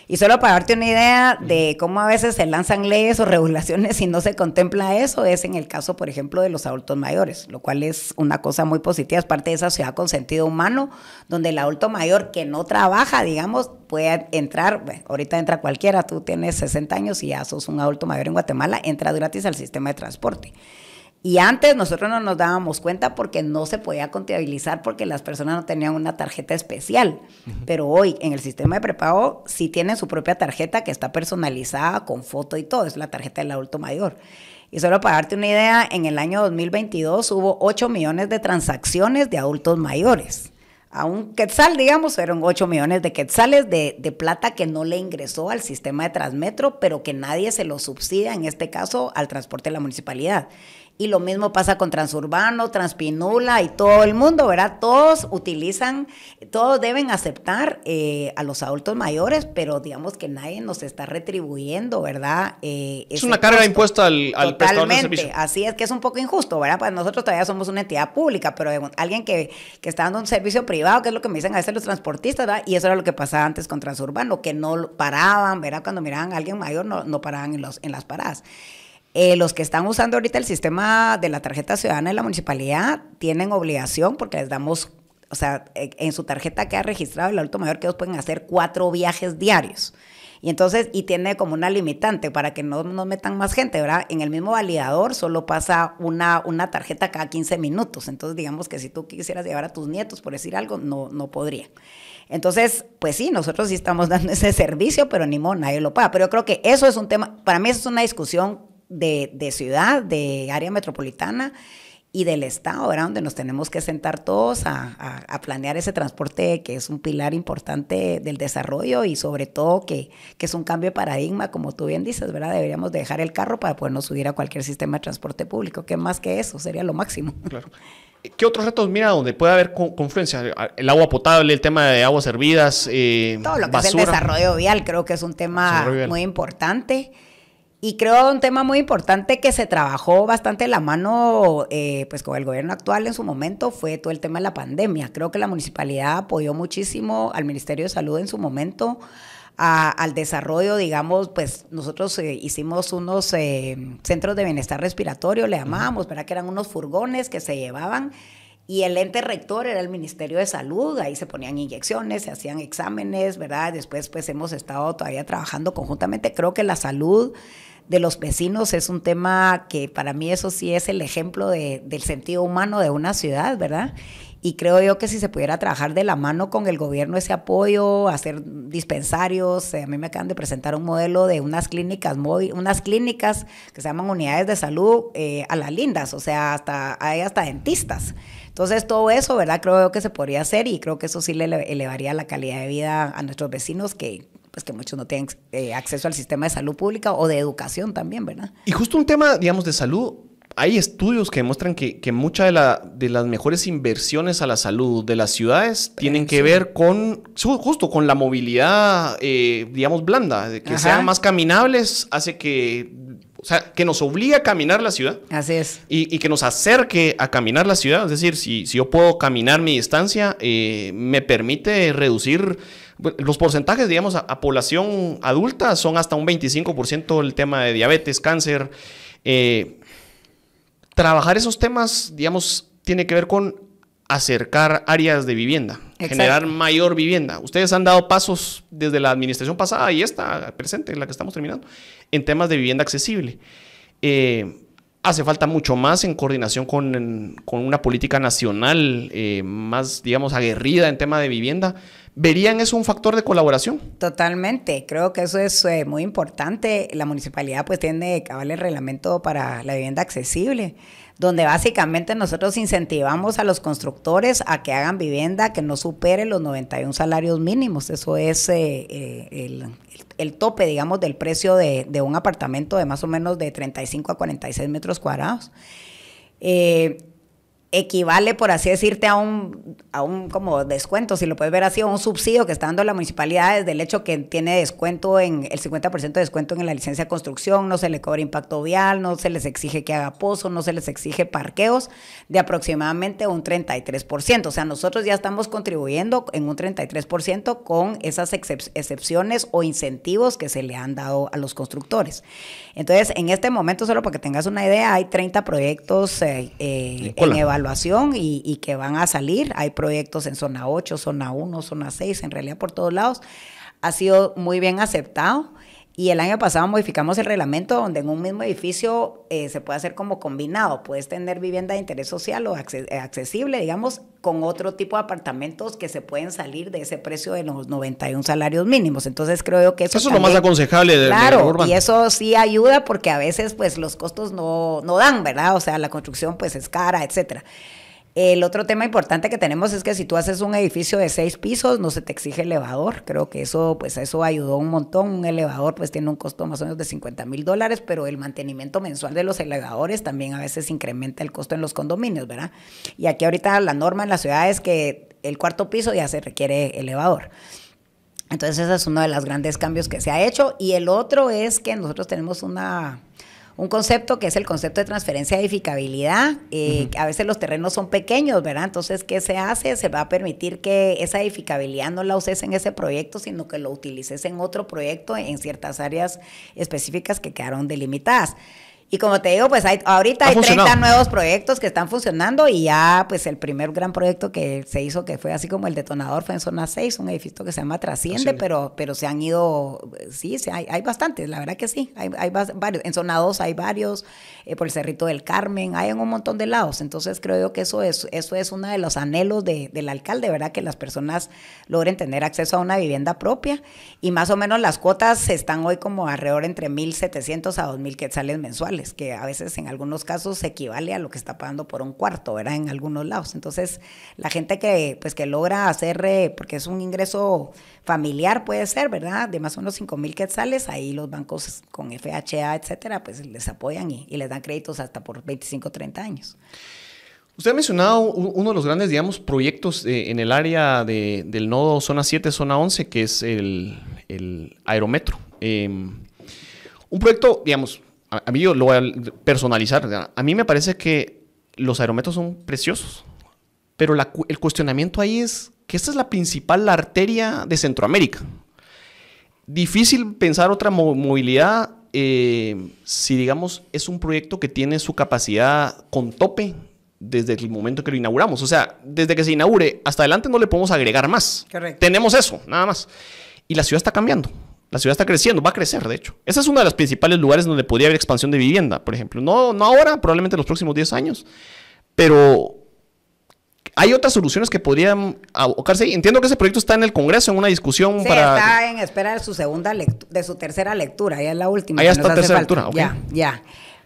Y solo para darte una idea de cómo a veces se lanzan leyes o regulaciones y no se contempla eso, es en el caso, por ejemplo, de los adultos mayores, lo cual es una cosa muy positiva, es parte de esa ciudad con sentido humano, donde el adulto mayor que no trabaja, digamos, puede entrar, bueno, ahorita entra cualquiera, tú tienes 60 años y ya sos un adulto mayor en Guatemala, entra gratis al sistema de transporte. Y antes nosotros no nos dábamos cuenta porque no se podía contabilizar porque las personas no tenían una tarjeta especial. Pero hoy en el sistema de prepago sí tienen su propia tarjeta que está personalizada con foto y todo. Es la tarjeta del adulto mayor. Y solo para darte una idea, en el año 2022 hubo 8 millones de transacciones de adultos mayores. A un quetzal, digamos, fueron 8 millones de quetzales de plata que no le ingresó al sistema de Transmetro, pero que nadie se lo subsidia, en este caso, al transporte de la municipalidad. Y lo mismo pasa con Transurbano, Transpinula y todo el mundo, ¿verdad? Todos utilizan, todos deben aceptar a los adultos mayores, pero digamos que nadie nos está retribuyendo, ¿verdad? Es una carga impuesta al prestador de servicio. Así es que es un poco injusto, ¿verdad? Pues nosotros todavía somos una entidad pública, pero alguien que está dando un servicio privado, que es lo que me dicen a veces los transportistas, ¿verdad? Y eso era lo que pasaba antes con Transurbano, que no paraban, ¿verdad? Cuando miraban a alguien mayor, no paraban en las paradas. Los que están usando ahorita el sistema de la tarjeta ciudadana de la municipalidad tienen obligación porque les damos, o sea, en su tarjeta queda registrado el adulto mayor que ellos pueden hacer 4 viajes diarios. Y entonces, y tiene como una limitante para que no nos metan más gente, ¿verdad? En el mismo validador solo pasa una tarjeta cada 15 minutos. Entonces, digamos que si tú quisieras llevar a tus nietos, por decir algo, no podría. Entonces, pues sí, nosotros sí estamos dando ese servicio, pero ni modo, nadie lo paga. Pero yo creo que eso es un tema, para mí eso es una discusión de ciudad, de área metropolitana y del Estado, ¿verdad? Donde nos tenemos que sentar todos a planear ese transporte que es un pilar importante del desarrollo y sobre todo que es un cambio de paradigma, como tú bien dices, ¿verdad? Deberíamos dejar el carro para podernos subir a cualquier sistema de transporte público, que más que eso sería lo máximo. Claro. ¿Qué otros retos, mira, donde puede haber confluencia? El agua potable, el tema de aguas servidas, todo lo que basura. Es el desarrollo vial, creo que es un tema muy importante. Y creo un tema muy importante que se trabajó bastante de la mano pues con el gobierno actual en su momento fue todo el tema de la pandemia. Creo que la municipalidad apoyó muchísimo al Ministerio de Salud en su momento al desarrollo, digamos, pues nosotros hicimos unos centros de bienestar respiratorio, le llamábamos, ¿verdad? Que eran unos furgones que se llevaban y el ente rector era el Ministerio de Salud, ahí se ponían inyecciones, se hacían exámenes, ¿verdad? Después pues hemos estado todavía trabajando conjuntamente. Creo que la salud de los vecinos es un tema que para mí eso sí es el ejemplo del sentido humano de una ciudad, ¿verdad? Y creo yo que si se pudiera trabajar de la mano con el gobierno ese apoyo, hacer dispensarios, a mí me acaban de presentar un modelo de unas clínicas unas clínicas que se llaman unidades de salud a las lindas, o sea, hay hasta dentistas. Entonces todo eso, ¿verdad? Creo yo que se podría hacer y creo que eso sí le elevaría la calidad de vida a nuestros vecinos que pues que muchos no tienen acceso al sistema de salud pública o de educación también, ¿verdad? Y justo un tema, digamos, de salud. Hay estudios que demuestran que muchas de las mejores inversiones a la salud de las ciudades tienen que ver con, justo con la movilidad, digamos, blanda, de que sean más caminables, hace que, o sea, que nos obliga a caminar la ciudad. Así es. Y que nos acerque a caminar la ciudad. Es decir, si yo puedo caminar mi distancia, me permite reducir los porcentajes, digamos, a población adulta, son hasta un 25% el tema de diabetes, cáncer. Trabajar esos temas, digamos, tiene que ver con acercar áreas de vivienda, generar mayor vivienda. Ustedes han dado pasos desde la administración pasada y esta presente, la que estamos terminando, en temas de vivienda accesible. Hace falta mucho más en coordinación con una política nacional más, digamos, aguerrida en tema de vivienda. ¿Verían eso un factor de colaboración? Totalmente, creo que eso es muy importante. La municipalidad pues tiene cabal el reglamento para la vivienda accesible, donde básicamente nosotros incentivamos a los constructores a que hagan vivienda que no supere los 91 salarios mínimos. Eso es el tope, digamos, del precio de un apartamento de más o menos de 35 a 46 metros cuadrados. Equivale, por así decirte, a un como descuento, si lo puedes ver así, a un subsidio que está dando la municipalidad desde el hecho que tiene descuento en el 50% de descuento en la licencia de construcción, no se le cobra impacto vial, no se les exige que haga pozo, no se les exige parqueos, de aproximadamente un 33%. O sea, nosotros ya estamos contribuyendo en un 33% con esas excepciones o incentivos que se le han dado a los constructores. Entonces, en este momento, solo para que tengas una idea, hay 30 proyectos en evaluación y que van a salir. Hay proyectos en zona 8, zona 1, zona 6, en realidad por todos lados. Ha sido muy bien aceptado. Y el año pasado modificamos el reglamento donde en un mismo edificio se puede hacer como combinado. Puedes tener vivienda de interés social o accesible, digamos, con otro tipo de apartamentos que se pueden salir de ese precio de los 91 salarios mínimos. Entonces creo yo que eso también, es lo más aconsejable de urbano. Y eso sí ayuda porque a veces pues los costos no dan, ¿verdad? O sea, la construcción pues es cara, etcétera. El otro tema importante que tenemos es que si tú haces un edificio de 6 pisos, no se te exige elevador. Creo que eso ayudó un montón. Un elevador pues tiene un costo más o menos de $50,000, pero el mantenimiento mensual de los elevadores también a veces incrementa el costo en los condominios, ¿verdad? Y aquí ahorita la norma en la ciudad es que el 4.º piso ya se requiere elevador. Entonces ese es uno de los grandes cambios que se ha hecho. Y el otro es que nosotros tenemos un concepto que es el concepto de transferencia de edificabilidad. A veces los terrenos son pequeños, ¿verdad? Entonces, ¿qué se hace? Se va a permitir que esa edificabilidad no la uses en ese proyecto, sino que lo utilices en otro proyecto en ciertas áreas específicas que quedaron delimitadas. Y como te digo, pues ahorita hay 30 nuevos proyectos que están funcionando y ya pues el primer gran proyecto que se hizo, que fue así como el detonador, fue en zona 6, un edificio que se llama Trasciende, pero se han ido, sí, hay bastantes, la verdad que sí, hay varios. En zona 2 hay varios, por el Cerrito del Carmen, hay en un montón de lados. Entonces creo yo que eso es uno de los anhelos del alcalde, ¿verdad? Que las personas logren tener acceso a una vivienda propia y más o menos las cuotas están hoy como alrededor entre 1,700 a 2,000 quetzales mensuales, que a veces en algunos casos equivale a lo que está pagando por un cuarto, ¿verdad? En algunos lados. Entonces, la gente que logra hacer, porque es un ingreso familiar, puede ser, ¿verdad? De más o menos 5,000 quetzales, ahí los bancos con FHA, etcétera, pues les apoyan y les dan créditos hasta por 25, 30 años. Usted ha mencionado uno de los grandes, digamos, proyectos en el área del nodo zona 7, zona 11, que es el aerometro. Un proyecto, digamos, a mí yo lo voy a personalizar, ¿verdad? A mí me parece que los aerometros son preciosos, pero el cuestionamiento ahí es que esta es la principal arteria de Centroamérica. Difícil pensar otra movilidad si, digamos, es un proyecto que tiene su capacidad con tope desde el momento que lo inauguramos. O sea, desde que se inaugure hasta adelante no le podemos agregar más. Correcto. Tenemos eso, nada más. Y la ciudad está cambiando. La ciudad está creciendo, va a crecer, de hecho. Ese es uno de los principales lugares donde podría haber expansión de vivienda, por ejemplo. No ahora, probablemente en los próximos 10 años. Pero hay otras soluciones que podrían abocarse. Entiendo que ese proyecto está en el Congreso, en una discusión sí, para... está en espera de su tercera lectura, ya es la última. Ya está tercera lectura, ok. Ya.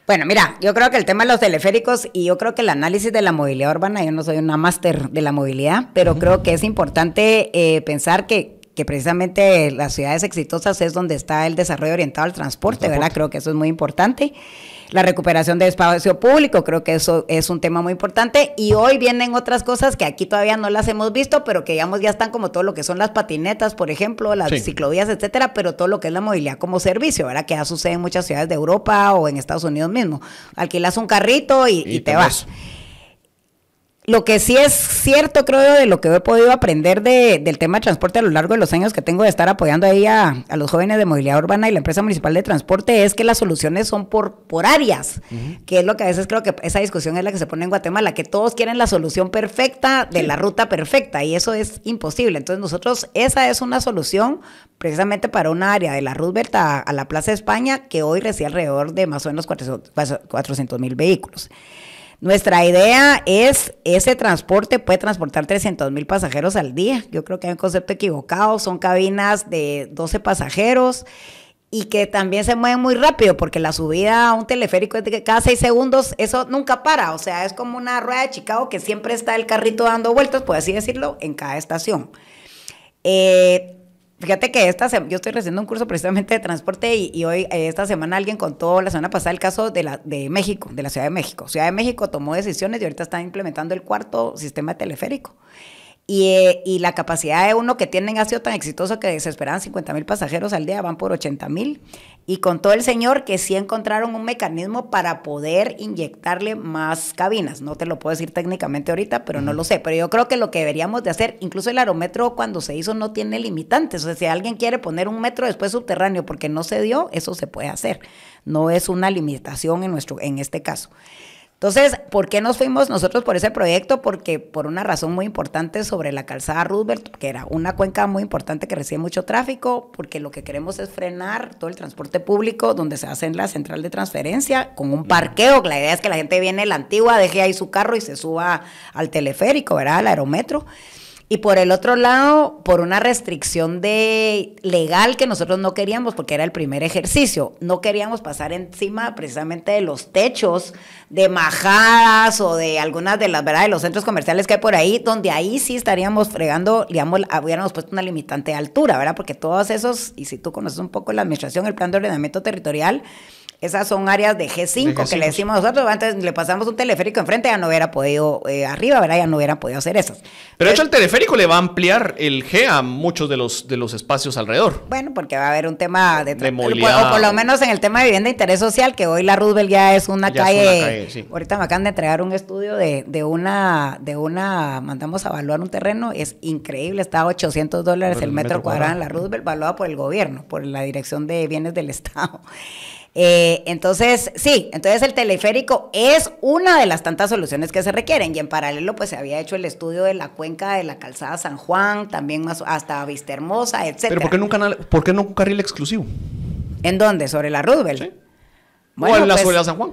Bueno, mira, yo creo que el tema de los teleféricos y yo creo que el análisis de la movilidad urbana, yo no soy una máster de la movilidad, pero creo que es importante pensar que que precisamente las ciudades exitosas es donde está el desarrollo orientado al transporte, ¿verdad? Creo que eso es muy importante. La recuperación de espacio público, creo que eso es un tema muy importante. Y hoy vienen otras cosas que aquí todavía no las hemos visto, pero que digamos ya están, como todo lo que son las patinetas, por ejemplo, las ciclovías, etcétera, pero todo lo que es la movilidad como servicio, ¿verdad? Que ya sucede en muchas ciudades de Europa o en Estados Unidos mismo. Alquilas un carrito y te vas. Lo que sí es cierto, creo yo, de lo que he podido aprender del tema de transporte a lo largo de los años que tengo de estar apoyando ahí a los jóvenes de movilidad urbana y la empresa municipal de transporte, es que las soluciones son por áreas, que es lo que a veces creo que esa discusión es la que se pone en Guatemala, que todos quieren la solución perfecta de la ruta perfecta, y eso es imposible. Entonces nosotros, esa es una solución precisamente para una área de la Roosevelt a la Plaza España, que hoy recibe alrededor de más o menos 400,000 vehículos. Nuestra idea es, ese transporte puede transportar 300,000 pasajeros al día. Yo creo que hay un concepto equivocado, son cabinas de 12 pasajeros y que también se mueven muy rápido, porque la subida a un teleférico es de que cada 6 segundos, eso nunca para, o sea, es como una rueda de Chicago que siempre está el carrito dando vueltas, por así decirlo, en cada estación. Fíjate que yo estoy recibiendo un curso precisamente de transporte y hoy, esta semana, alguien contó, la semana pasada, el caso de México, de la Ciudad de México. Ciudad de México tomó decisiones y ahorita están implementando el 4º sistema teleférico. Y la capacidad de uno que tienen ha sido tan exitoso que se esperaban 50,000 pasajeros al día, van por 80,000. Y contó el señor que sí encontraron un mecanismo para poder inyectarle más cabinas. No te lo puedo decir técnicamente ahorita, pero no lo sé. Pero yo creo que lo que deberíamos de hacer, incluso el aerometro cuando se hizo no tiene limitantes. O sea, si alguien quiere poner un metro después subterráneo porque no se dio, eso se puede hacer. No es una limitación en este caso. Entonces, ¿por qué nos fuimos nosotros por ese proyecto? Porque por una razón muy importante sobre la calzada Roosevelt, que era una cuenca muy importante que recibe mucho tráfico, porque lo que queremos es frenar todo el transporte público donde se hace en la central de transferencia con un parqueo. La idea es que la gente viene de la antigua, deje ahí su carro y se suba al teleférico, ¿verdad? Al aerometro. Y por el otro lado, por una restricción legal que nosotros no queríamos, porque era el primer ejercicio, no queríamos pasar encima precisamente de los techos de Majadas o de algunas de las, ¿verdad?, de los centros comerciales que hay por ahí, donde ahí sí estaríamos fregando, digamos, hubiéramos puesto una limitante de altura, ¿verdad? Porque todos esos, y si tú conoces un poco la administración, el plan de ordenamiento territorial, esas son áreas de G5 que le decimos nosotros. Antes le pasamos un teleférico enfrente, ya no hubiera podido, arriba, ¿verdad? Ya no hubieran podido hacer esas. Pero de hecho el teleférico le va a ampliar el G a muchos de los espacios alrededor. Bueno, porque va a haber un tema de movilidad. O por lo menos en el tema de vivienda de interés social, que hoy la Roosevelt ya es una calle. Sí. Ahorita me acaban de entregar un estudio de una, mandamos a evaluar un terreno, es increíble, está a $800 el metro cuadrado en la Roosevelt, evaluado por el gobierno, por la Dirección de Bienes del Estado. Entonces el teleférico es una de las tantas soluciones que se requieren, y en paralelo pues se había hecho el estudio de la cuenca de la calzada San Juan, también más hasta Vistahermosa, etcétera. Pero ¿por qué no un carril exclusivo? ¿En dónde? ¿Sobre la Roosevelt? Sí. Bueno, o sobre la San Juan.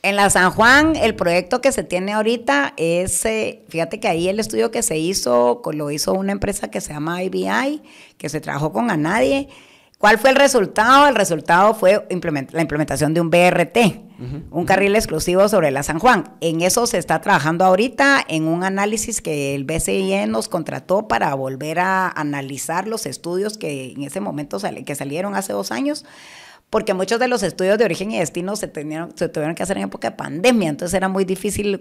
En la San Juan, el proyecto que se tiene ahorita es, fíjate que ahí el estudio que se hizo, lo hizo una empresa que se llama IBI, que se trabajó con Anadie. ¿Cuál fue el resultado? El resultado fue la implementación de un BRT, un carril exclusivo sobre la San Juan. En eso se está trabajando ahorita, en un análisis que el BCIE nos contrató para volver a analizar los estudios que en ese momento que salieron hace 2 años, porque muchos de los estudios de origen y destino se tuvieron que hacer en época de pandemia, entonces era muy difícil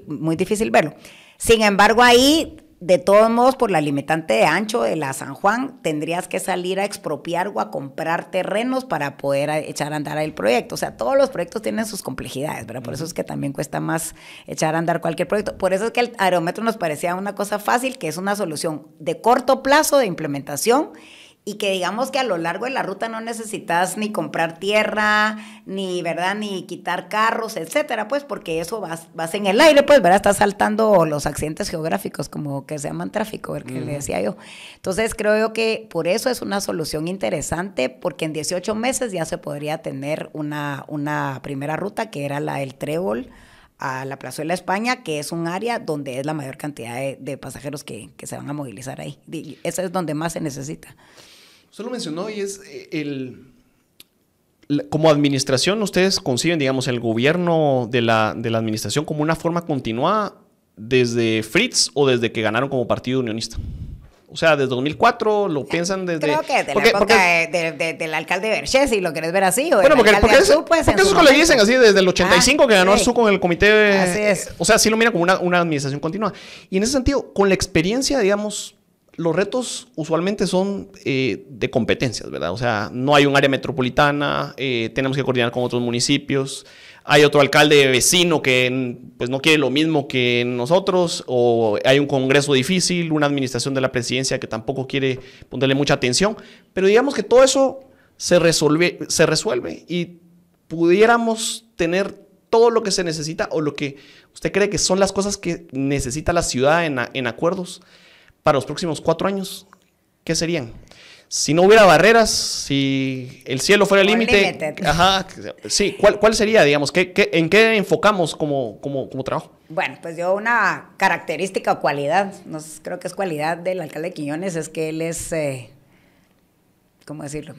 verlo. Sin embargo, ahí, de todos modos, por la limitante de ancho de la San Juan, tendrías que salir a expropiar o a comprar terrenos para poder echar a andar el proyecto. O sea, todos los proyectos tienen sus complejidades, ¿verdad? Por eso es que también cuesta más echar a andar cualquier proyecto. Por eso es que el aerometro nos parecía una cosa fácil, que es una solución de corto plazo de implementación, y que digamos que a lo largo de la ruta no necesitas ni comprar tierra, ni, ¿verdad?, ni quitar carros, etcétera, pues, porque eso vas en el aire, pues, ¿verdad? Estás saltando los accidentes geográficos, como que se llaman tráfico, que le decía yo. Entonces, creo yo que por eso es una solución interesante, porque en 18 meses ya se podría tener una primera ruta, que era la del Trébol a la Plazuela España, que es un área donde es la mayor cantidad de pasajeros que se van a movilizar ahí. Eso es donde más se necesita. Usted lo mencionó y es como administración, ustedes conciben, digamos, el gobierno de la administración como una forma continuada desde Fritz o desde que ganaron como partido unionista. O sea, desde 2004 lo piensan desde... Creo que de la época del alcalde Berchés, si lo querés ver así, o bueno, porque Arzú, pues, esos colegas dicen así, desde el 85 que ganó Arzú con el comité... Así es. O sea, sí lo miran como una administración continua. Y en ese sentido, con la experiencia, digamos, los retos usualmente son de competencias, ¿verdad? O sea, no hay un área metropolitana, tenemos que coordinar con otros municipios, hay otro alcalde vecino que pues, no quiere lo mismo que nosotros, o hay un congreso difícil, una administración de la presidencia que tampoco quiere ponerle mucha atención, pero digamos que todo eso se resuelve y pudiéramos tener todo lo que se necesita o lo que usted cree que son las cosas que necesita la ciudad en acuerdos para los próximos 4 años. ¿Qué serían? Si no hubiera barreras, si el cielo fuera el límite, ajá, sí, ¿cuál sería, digamos, en qué enfocamos como trabajo? Bueno, pues yo una característica o cualidad, creo que es cualidad del alcalde de Quiñones, es que él es, ¿cómo decirlo?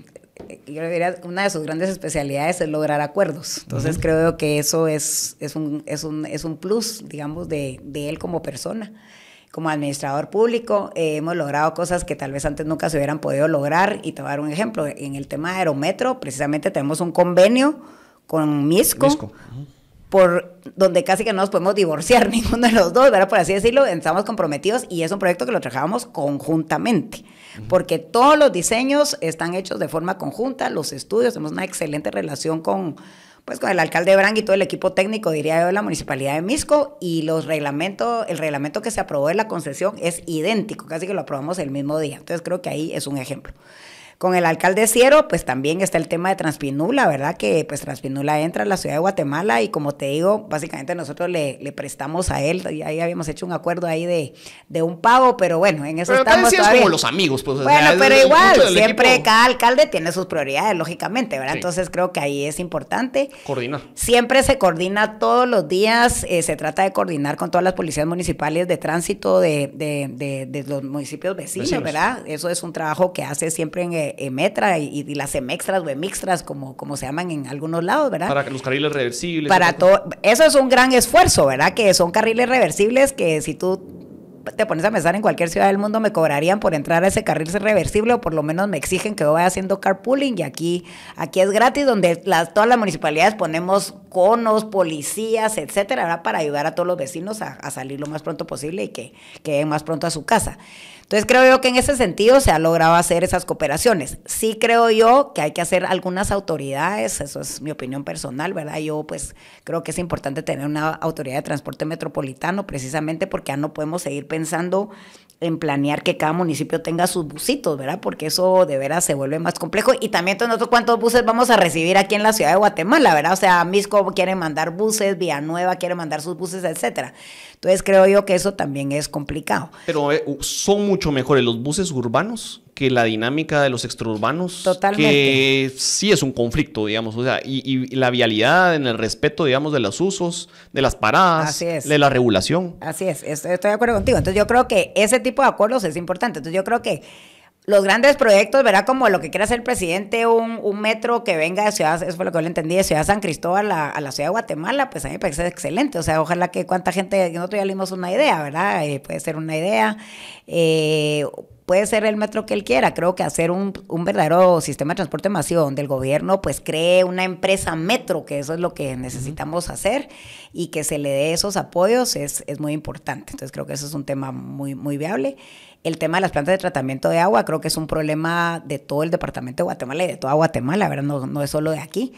Yo diría, una de sus grandes especialidades es lograr acuerdos. Entonces creo que eso es un plus, digamos, de él como persona. Como administrador público, hemos logrado cosas que tal vez antes nunca se hubieran podido lograr. Y te voy a dar un ejemplo. En el tema de Aerometro, precisamente tenemos un convenio con Misco. Por donde casi que no nos podemos divorciar ninguno de los dos, ¿verdad? Por así decirlo, estamos comprometidos y es un proyecto que lo trabajamos conjuntamente, porque todos los diseños están hechos de forma conjunta, los estudios, tenemos una excelente relación con el alcalde Brang y todo el equipo técnico, diría yo, de la Municipalidad de Misco, y el reglamento que se aprobó de la concesión es idéntico, casi que lo aprobamos el mismo día. Entonces creo que ahí es un ejemplo. Con el alcalde Ciero, pues también está el tema de Transpinula, ¿verdad? Que pues Transpinula entra a la ciudad de Guatemala y como te digo, básicamente nosotros le prestamos a él, y ahí habíamos hecho un acuerdo ahí de un pago, pero bueno, en eso pero estamos todavía. Como los amigos, pues. Bueno, pero igual, siempre cada alcalde tiene sus prioridades, lógicamente, ¿verdad? Sí. Entonces creo que ahí es importante. Coordinar. Siempre se coordina todos los días, se trata de coordinar con todas las policías municipales de tránsito de los municipios vecinos, ¿verdad? Eso es un trabajo que hace siempre en Metra y las Emextras o Emixtras, como se llaman en algunos lados, ¿verdad? Para los carriles reversibles. Para todo, eso es un gran esfuerzo, ¿verdad? Que son carriles reversibles que si tú te pones a pensar en cualquier ciudad del mundo me cobrarían por entrar a ese carril reversible o por lo menos me exigen que yo vaya haciendo carpooling y aquí es gratis donde todas las municipalidades ponemos conos, policías, etcétera, ¿verdad? Para ayudar a todos los vecinos a salir lo más pronto posible y que lleguen más pronto a su casa. Entonces creo yo que en ese sentido se ha logrado hacer esas cooperaciones. Sí creo yo que hay que hacer algunas autoridades, eso es mi opinión personal, ¿verdad? Yo pues creo que es importante tener una autoridad de transporte metropolitano precisamente porque ya no podemos seguir pensando en planear que cada municipio tenga sus busitos, ¿verdad? Porque eso de veras se vuelve más complejo. Y también nosotros cuántos buses vamos a recibir aquí en la ciudad de Guatemala, ¿verdad? O sea, Misco quiere mandar buses, Villanueva quiere mandar sus buses, etcétera. Entonces creo yo que eso también es complicado. Pero son mucho mejores los buses urbanos que la dinámica de los extraurbanos. Totalmente. Que sí es un conflicto, digamos, o sea, y la vialidad en el respeto, digamos, de los usos, de las paradas, así es, de la regulación. Así es, estoy de acuerdo contigo. Entonces yo creo que ese tipo de acuerdos es importante. Entonces yo creo que los grandes proyectos, ¿verdad? Como lo que quiere hacer el presidente, un metro que venga de Ciudad, eso fue lo que yo le entendí, de Ciudad San Cristóbal a la ciudad de Guatemala, pues a mí me parece excelente. O sea, ojalá que cuánta gente, nosotros ya le dimos una idea, ¿verdad? Puede ser una idea, puede ser el metro que él quiera. Creo que hacer un verdadero sistema de transporte masivo donde el gobierno pues cree una empresa metro, que eso es lo que necesitamos hacer, y que se le dé esos apoyos es muy importante. Entonces creo que eso es un tema muy, muy viable. El tema de las plantas de tratamiento de agua creo que es un problema de todo el departamento de Guatemala y de toda Guatemala, ¿verdad? No es solo de aquí.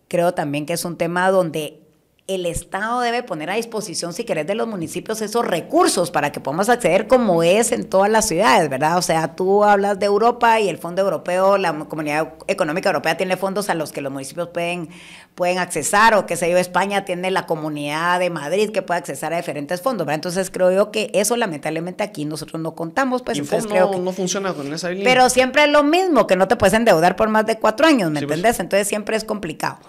Creo también que es un tema donde el Estado debe poner a disposición, si querés, de los municipios esos recursos para que podamos acceder como es en todas las ciudades, ¿verdad? O sea, tú hablas de Europa y el Fondo Europeo, la Comunidad Económica Europea tiene fondos a los que los municipios pueden accesar, o qué sé yo, España tiene la Comunidad de Madrid que puede accesar a diferentes fondos, ¿verdad? Entonces creo yo que eso lamentablemente aquí nosotros no contamos, pues entonces creo que no funciona con esa línea. Pero siempre es lo mismo, que no te puedes endeudar por más de 4 años, ¿me entendés? Pues. Entonces siempre es complicado.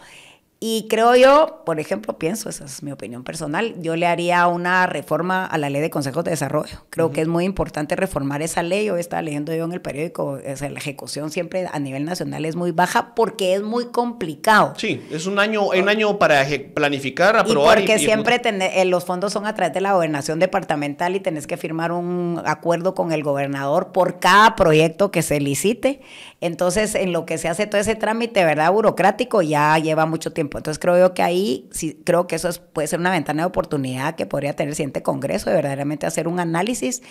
Y creo yo, por ejemplo, pienso, esa es mi opinión personal, yo le haría una reforma a la ley de consejos de desarrollo. Creo que es muy importante reformar esa ley. Hoy estaba leyendo yo en el periódico, o sea, la ejecución siempre a nivel nacional es muy baja porque es muy complicado. Sí, es un año para planificar, aprobar. Y porque siempre los fondos son a través de la gobernación departamental y tenés que firmar un acuerdo con el gobernador por cada proyecto que se licite. Entonces, en lo que se hace todo ese trámite, ¿verdad?, burocrático, ya lleva mucho tiempo. Entonces creo yo que ahí, sí, creo que eso puede ser una ventana de oportunidad que podría tener el siguiente Congreso, de verdaderamente hacer un análisis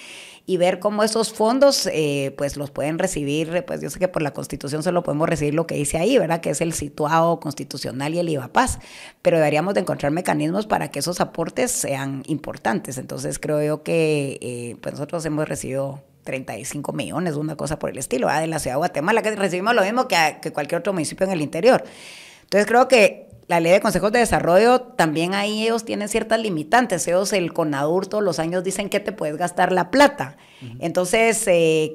y ver cómo esos fondos pues los pueden recibir. Pues yo sé que por la Constitución solo podemos recibir lo que dice ahí, ¿verdad?, que es el situado constitucional y el IVAPAS, pero deberíamos de encontrar mecanismos para que esos aportes sean importantes. Entonces creo yo que pues nosotros hemos recibido 35 millones, una cosa por el estilo, ¿verdad?, de la ciudad de Guatemala, que recibimos lo mismo que cualquier otro municipio en el interior. Entonces creo que la ley de consejos de desarrollo, también ahí ellos tienen ciertas limitantes. Ellos, el CONADUR, todos los años dicen que te puedes gastar la plata. Entonces,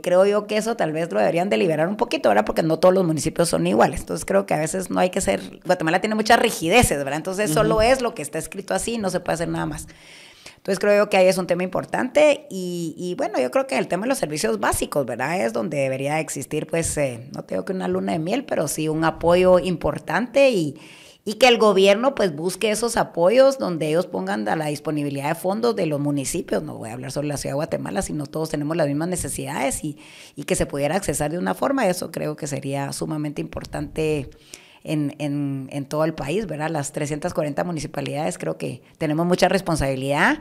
creo yo que eso tal vez lo deberían deliberar un poquito, ¿verdad? Porque no todos los municipios son iguales. Entonces, creo que a veces no hay que ser... Guatemala tiene muchas rigideces, ¿verdad? Entonces, solo es lo que está escrito así, no se puede hacer nada más. Entonces, creo yo que ahí es un tema importante y bueno, yo creo que el tema de los servicios básicos, ¿verdad?, es donde debería existir, pues, no tengo que una luna de miel, pero sí un apoyo importante y que el gobierno pues busque esos apoyos donde ellos pongan a la disponibilidad de fondos de los municipios. No voy a hablar sobre la ciudad de Guatemala, sino todos tenemos las mismas necesidades y que se pudiera accesar de una forma. Eso creo que sería sumamente importante en todo el país, ¿verdad? Las 340 municipalidades, creo que tenemos mucha responsabilidad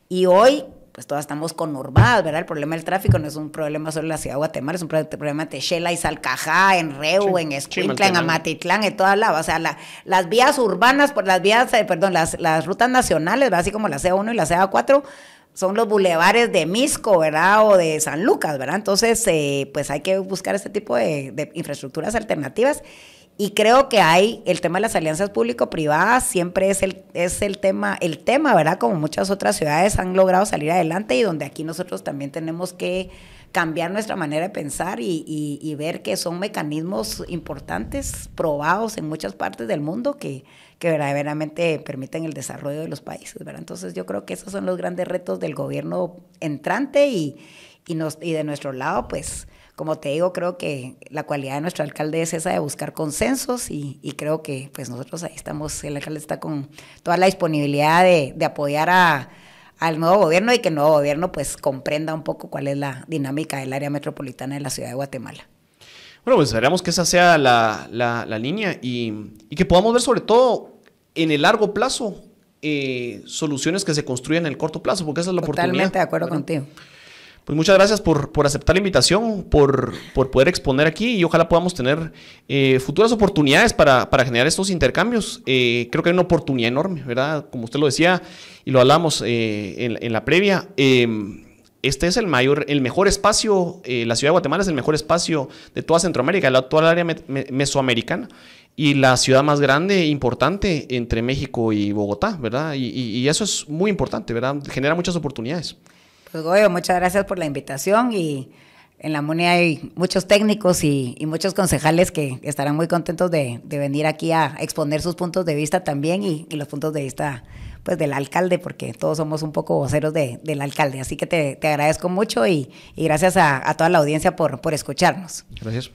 y hoy pues todas estamos conurbadas, ¿verdad? El problema del tráfico no es un problema solo en la ciudad de Guatemala, es un problema de Techela y Salcajá, en Reu, en Escuintla, en Amatitlán, en todas lados. O sea, las vías urbanas, las rutas nacionales, ¿verdad?, así como la CA1 y la CA4, son los bulevares de Misco, ¿verdad?, o de San Lucas, ¿verdad? Entonces, pues hay que buscar este tipo de infraestructuras alternativas. Y creo que hay el tema de las alianzas público-privadas, siempre es el tema, ¿verdad?, como muchas otras ciudades han logrado salir adelante y donde aquí nosotros también tenemos que cambiar nuestra manera de pensar y ver que son mecanismos importantes, probados en muchas partes del mundo que verdaderamente permiten el desarrollo de los países, ¿verdad? Entonces yo creo que esos son los grandes retos del gobierno entrante y de nuestro lado, pues, como te digo, creo que la cualidad de nuestro alcalde es esa de buscar consensos y creo que pues nosotros ahí estamos, el alcalde está con toda la disponibilidad de apoyar al nuevo gobierno y que el nuevo gobierno pues comprenda un poco cuál es la dinámica del área metropolitana de la ciudad de Guatemala. Bueno, pues esperamos que esa sea la línea y que podamos ver sobre todo en el largo plazo soluciones que se construyan en el corto plazo, porque esa es la oportunidad. Totalmente de acuerdo contigo. Pues muchas gracias por aceptar la invitación, por poder exponer aquí y ojalá podamos tener futuras oportunidades para generar estos intercambios. Creo que hay una oportunidad enorme, ¿verdad? Como usted lo decía y lo hablamos en la previa, este es el mejor espacio, la ciudad de Guatemala es el mejor espacio de toda Centroamérica, toda el área mesoamericana y la ciudad más grande e importante entre México y Bogotá, ¿verdad? Y eso es muy importante, ¿verdad? Genera muchas oportunidades. Pues Goyo, muchas gracias por la invitación y en la MUNI hay muchos técnicos y muchos concejales que estarán muy contentos de venir aquí a exponer sus puntos de vista también y los puntos de vista pues del alcalde, porque todos somos un poco voceros del alcalde. Así que te agradezco mucho y gracias a toda la audiencia por escucharnos. Gracias.